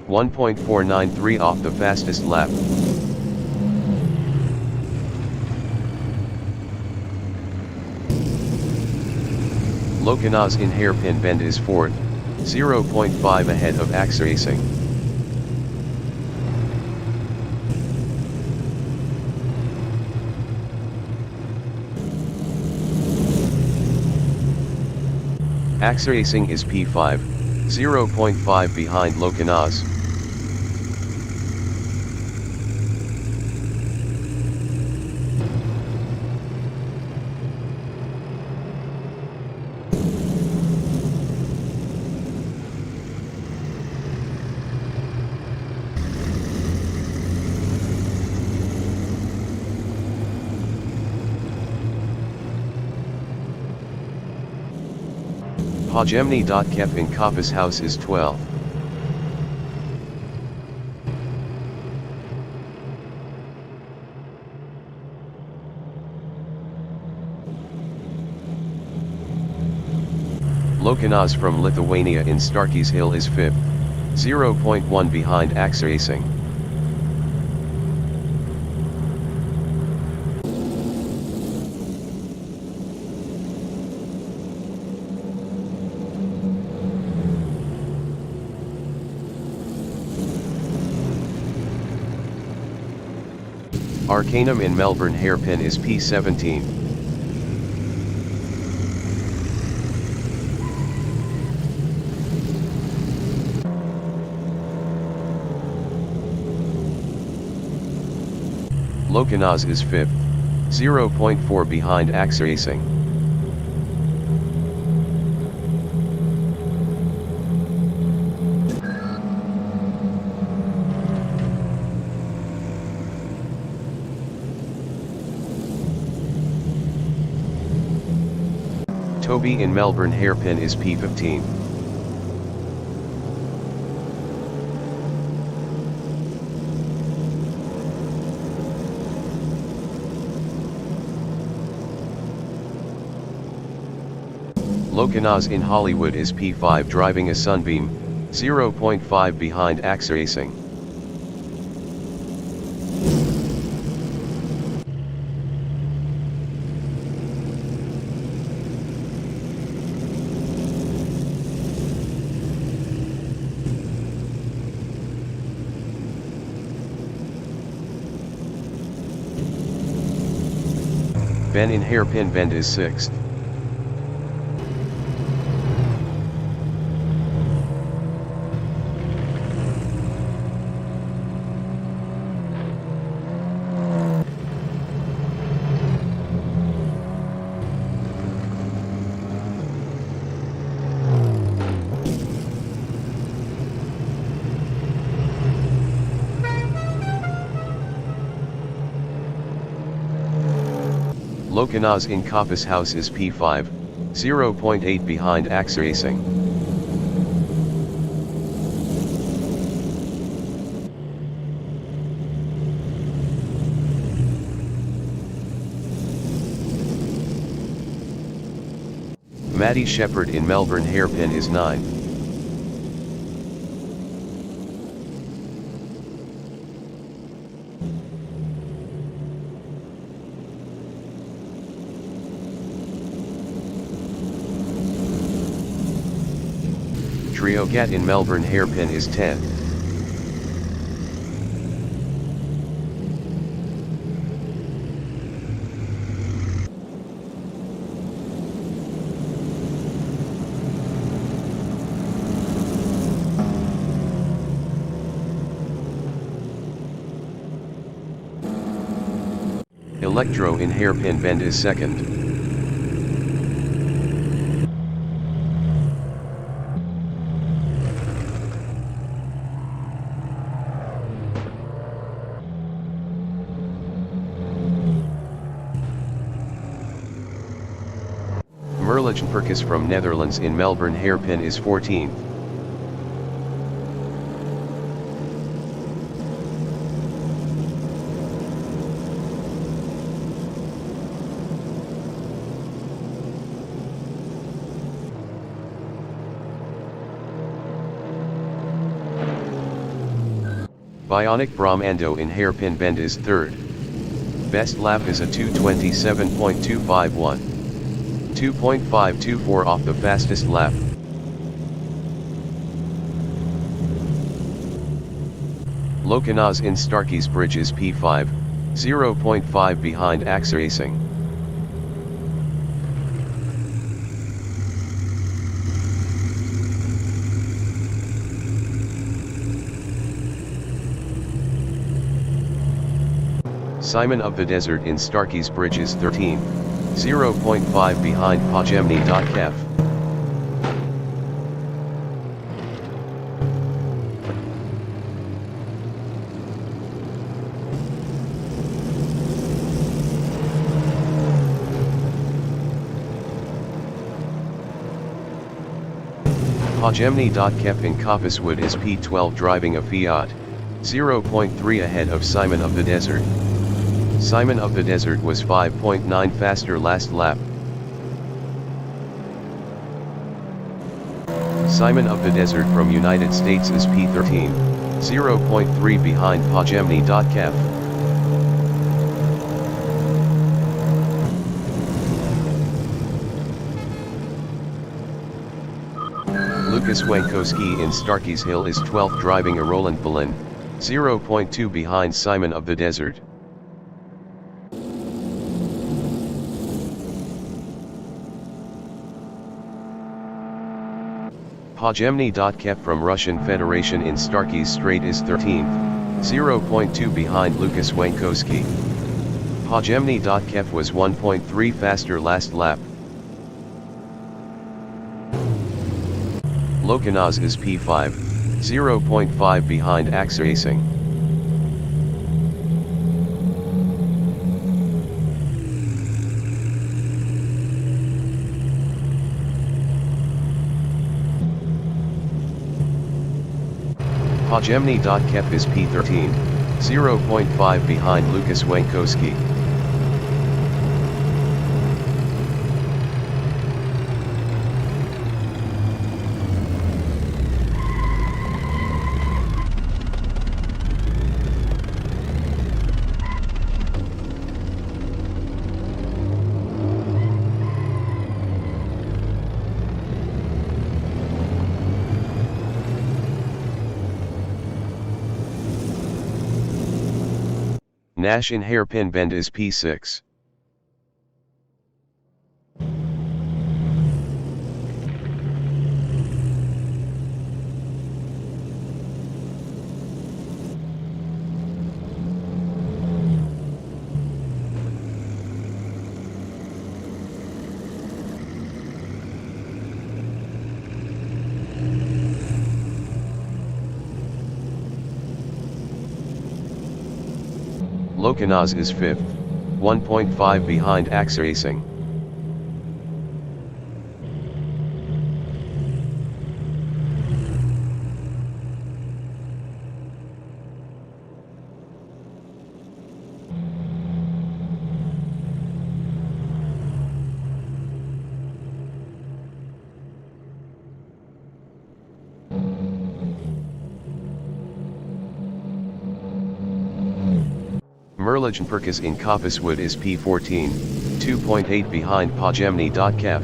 Speaker 1: 1.493 off the fastest lap. Lokanaz in Hairpin Bend is 4th, 0.5 ahead of AXA Racing. AXA Racing is P5, 0.5 behind Lokanaz. Pojemny.Kef in Kopis House is 12. Lokinas from Lithuania in Starkey's Hill is 5th, 0.1 behind Aksaracing. Arcanum in Melbourne Hairpin is P17. Lokinas is 5th, 0.4 behind Aksaracing. Toby in Melbourne Hairpin is P15. Lokinas in Hollywood is P5 driving a Sunbeam, 0.5 behind Aksaracing. Ben in Hairpin Bend is 6th. Lokinas in Kopis House is P5, 0.8 behind Aksaracing. Maddie Shepherd in Melbourne Hairpin is 9. Triogat in Melbourne Hairpin is 10. Electro in Hairpin Bend is 2nd. Merlichen Perkis from Netherlands in Melbourne Hairpin is 14th. Bionic Brahmando in Hairpin Bend is 3rd. Best lap is a 2:27.251. 2.524 off the fastest lap. Lokinas in Starkey's Bridge is P5, 0.5 behind Aksaracing. Simon of the Desert in Starkey's Bridge is 13, 0.5 behind Pojemny.Kef. Pajemni.Kep in Coppicewood is P12 driving a Fiat, 0.3 ahead of Simon of the Desert. Simon of the Desert was 5.9 faster last lap. Simon of the Desert from United States is P13, 0.3 behind Pajemni.Kep. Lucas Wankowski in Starkey's Hill is 12th driving a Roland Berlin, 0.2 behind Simon of the Desert. Pajemni.Kep from Russian Federation in Starkey's Strait is 13th, 0.2 behind Lucas Wankowski. Pajemni.Kep was 1.3 faster last lap. Lokanaz is P5, 0.5 behind AXA Racing. Pajemni.Kep is P13, 0.5 behind Lucas Wankowski. Nash in Hairpin Bend is P6. Lokanaz is 5th, 1.5 behind AXA Racing. Merligen Perkis in Coppicewood is P14, 2.8 behind Pajemni.Kep.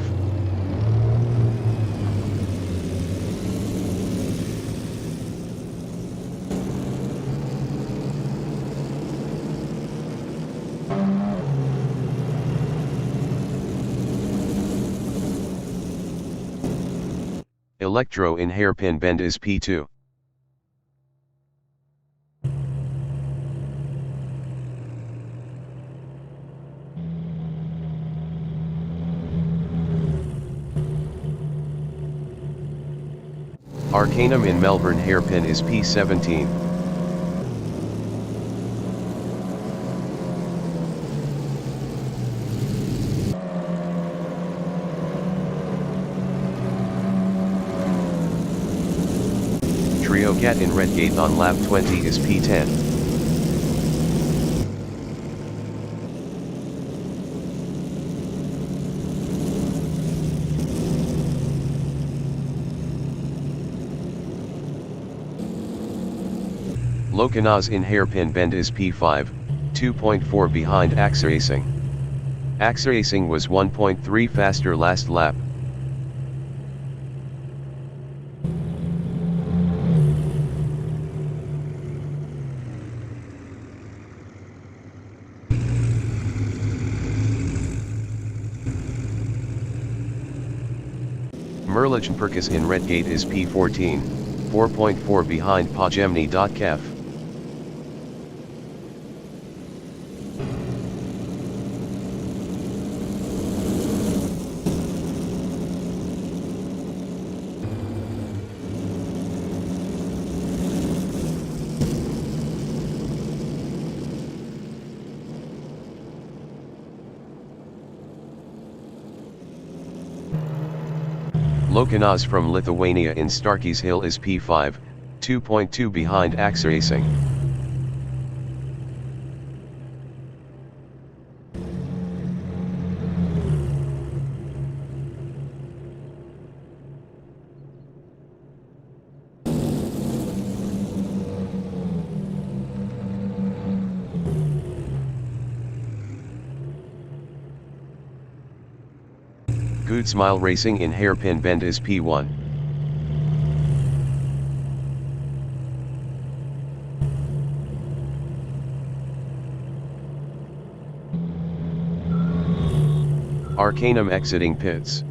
Speaker 1: Electro in Hairpin Bend is P2. Arcanum in Melbourne Hairpin is P17. Triogat in Redgate on lap 20 is P10. Lokanaz in Hairpin Bend is P5, 2.4 behind AXA Racing. AXA Racing was 1.3 faster last lap. Merligen Perkis in Redgate is P14, 4.4 behind Pajemni.Kep. Lokinas from Lithuania in Starkey's Hill is P5, 2.2 behind Axracing. Good Smile Racing in Hairpin Bend is P1. Arcanum exiting pits.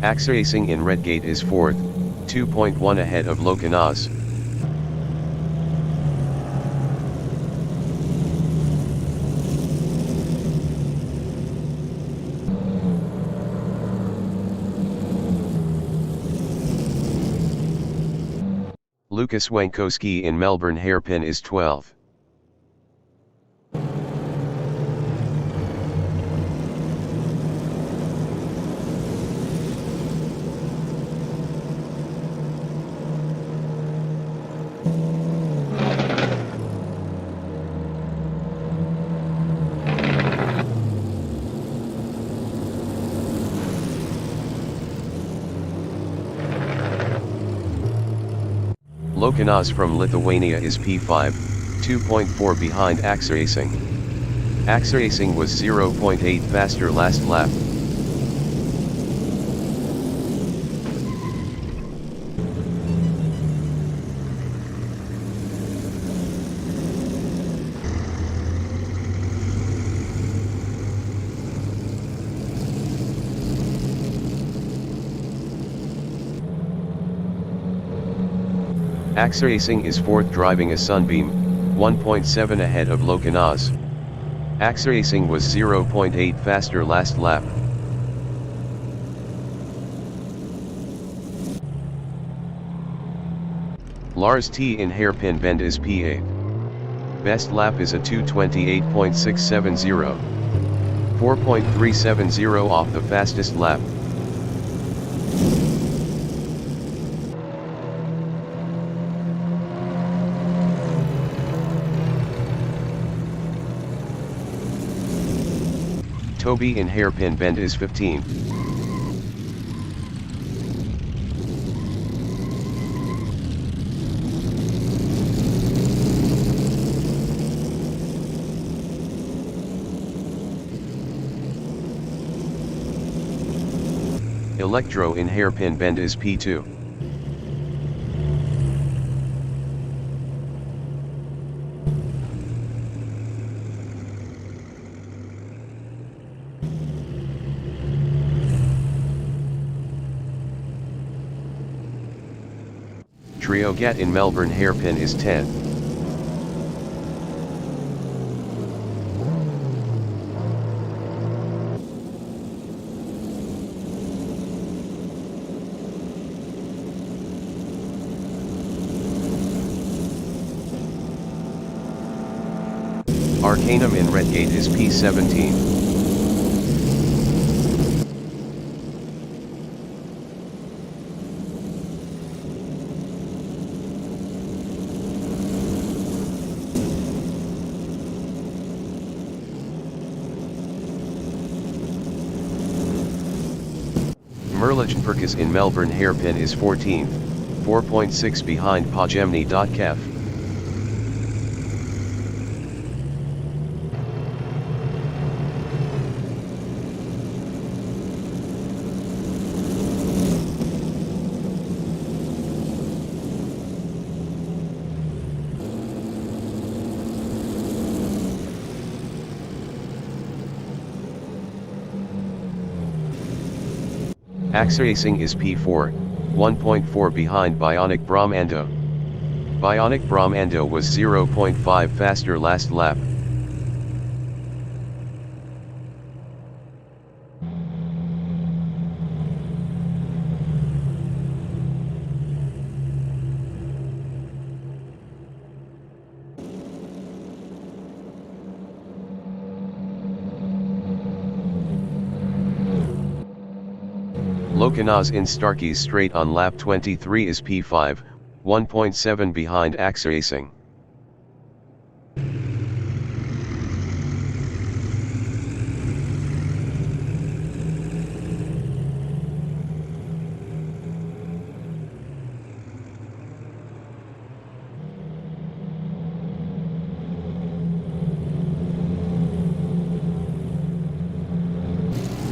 Speaker 1: Axracing in Redgate is 4th, 2.1 ahead of Lokinas. Lucas Wankowski in Melbourne Hairpin is 12th. Lokinas from Lithuania is P5, 2.4 behind Axracing. Axracing was 0.8 faster last lap. Axracing is 4th driving a Sunbeam, 1.7 ahead of Lokinas. Axracing was 0.8 faster last lap. Lars T in Hairpin Bend is P8. Best lap is a 2:28.670. 4.370 off the fastest lap. Toby in Hairpin Bend is 15. Electro in Hairpin Bend is P2. Trio Gat in Melbourne Hairpin is 10. Arcanum in Redgate is P17. Merlichperkis in Melbourne Hairpin is 14th, 4.6 behind Pajemni.Kef. Axracing is P4, 1.4 behind Bionic Brahmando. Bionic Brahmando was 0.5 faster last lap. Lokanaz in Starkey's straight on lap 23 is P5, 1.7 behind AXA Racing.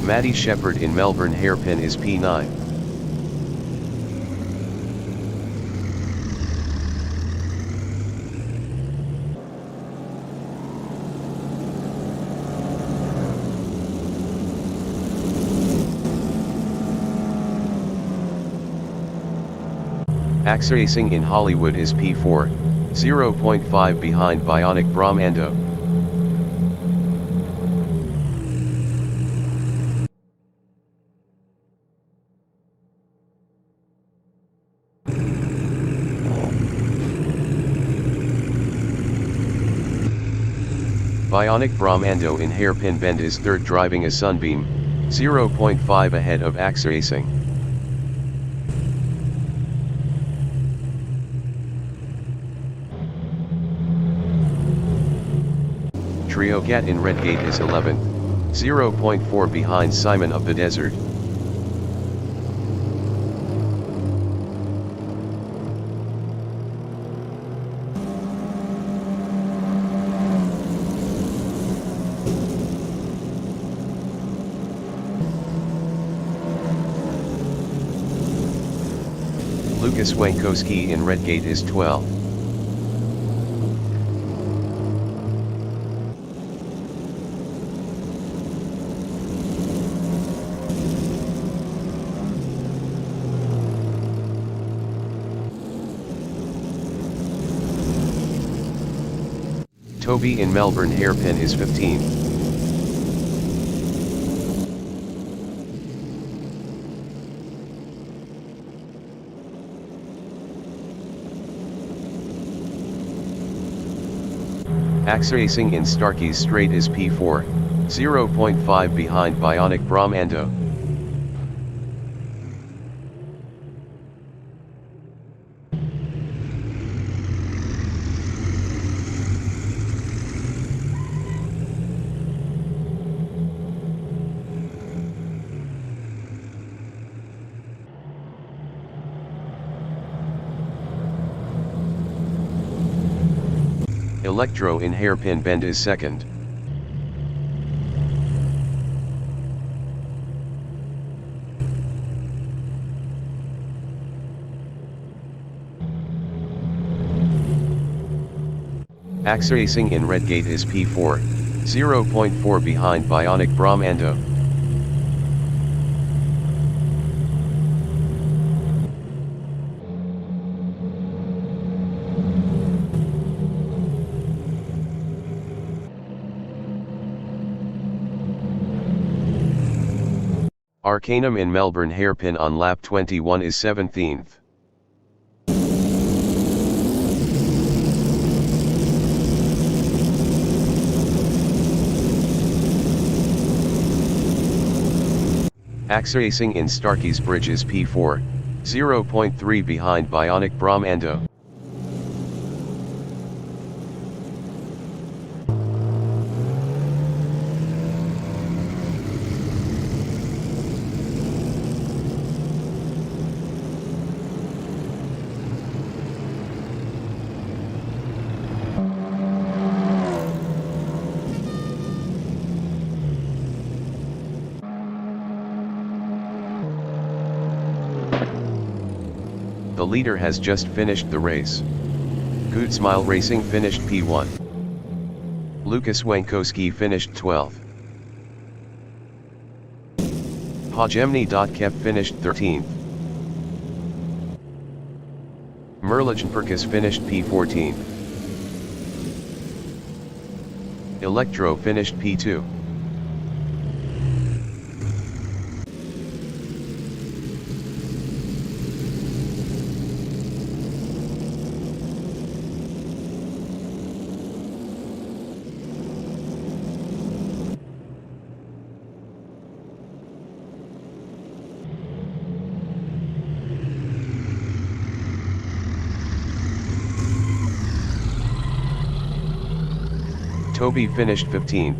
Speaker 1: Maddie Shepherd in Melbourne Hairpin is P9. AXA Racing in Hollywood is P4, 0.5 behind Bionic Brahmando. Bionic Brahmando in Hairpin Bend is third driving a Sunbeam, 0.5 ahead of AXA Racing. Trio Gat in Redgate is 11th, 0.4 behind Simon of the Desert. Lucas Wankowski in Redgate is 12th. Toby in Melbourne Hairpin is 15th. AXA Racing in Starkey's Straight is P4, 0.5 behind Bionic Brahmando. Electro in Hairpin Bend is second. AXA Racing in Redgate is P4, 0.4 behind Bionic Brahmando. Arcanum in Melbourne Hairpin on lap 21 is 17th. AXA Racing in Starkey's Bridge is P4, 0.3 behind Bionic Brahmando. The leader has just finished the race. Good Smile Racing finished P1. Lucas Wankowski finished 12th. Pajemny.Kev finished 13th. Merlijan Perkis finished P14. Electro finished P2. Toby finished 15th.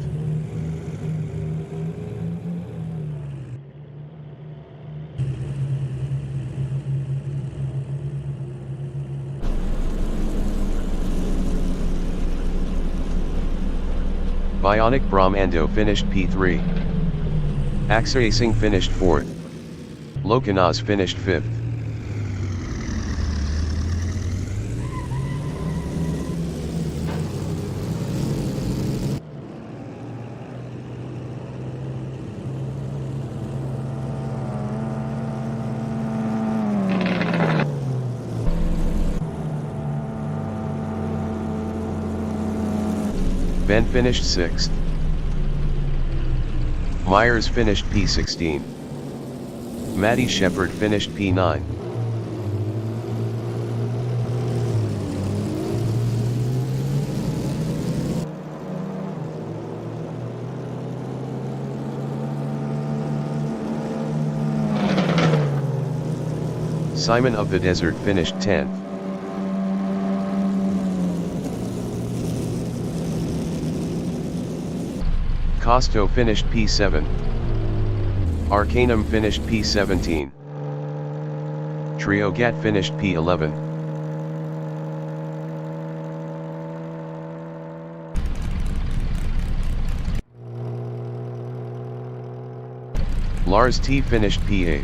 Speaker 1: Bionic Brahmando finished P3. Akshay Singh finished 4th. Lokanaz finished 5th. Ben finished 6th. Myers finished P16. Maddie Shepherd finished P9. Simon of the Desert finished 10th. Costo finished P7. Arcanum finished P17. Triogat finished P11. Lars T finished P8.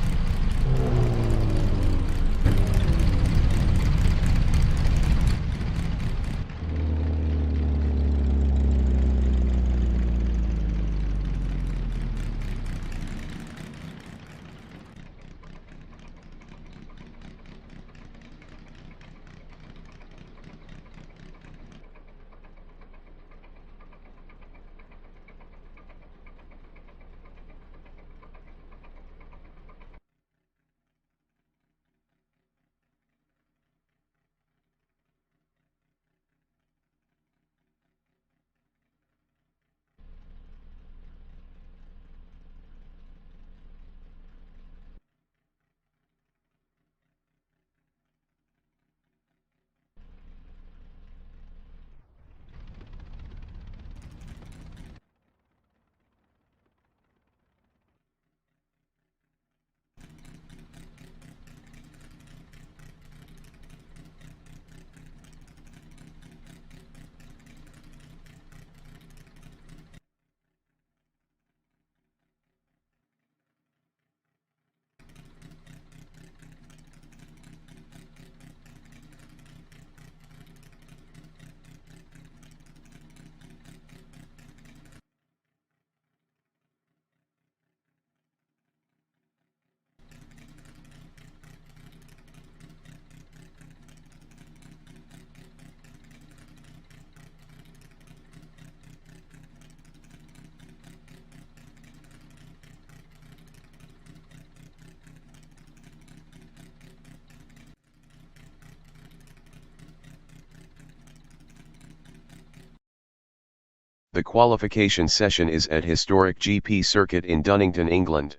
Speaker 1: The qualification session is at historic GP circuit in Donington, England.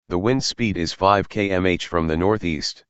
Speaker 1: The wind speed is 5 km/h from the northeast.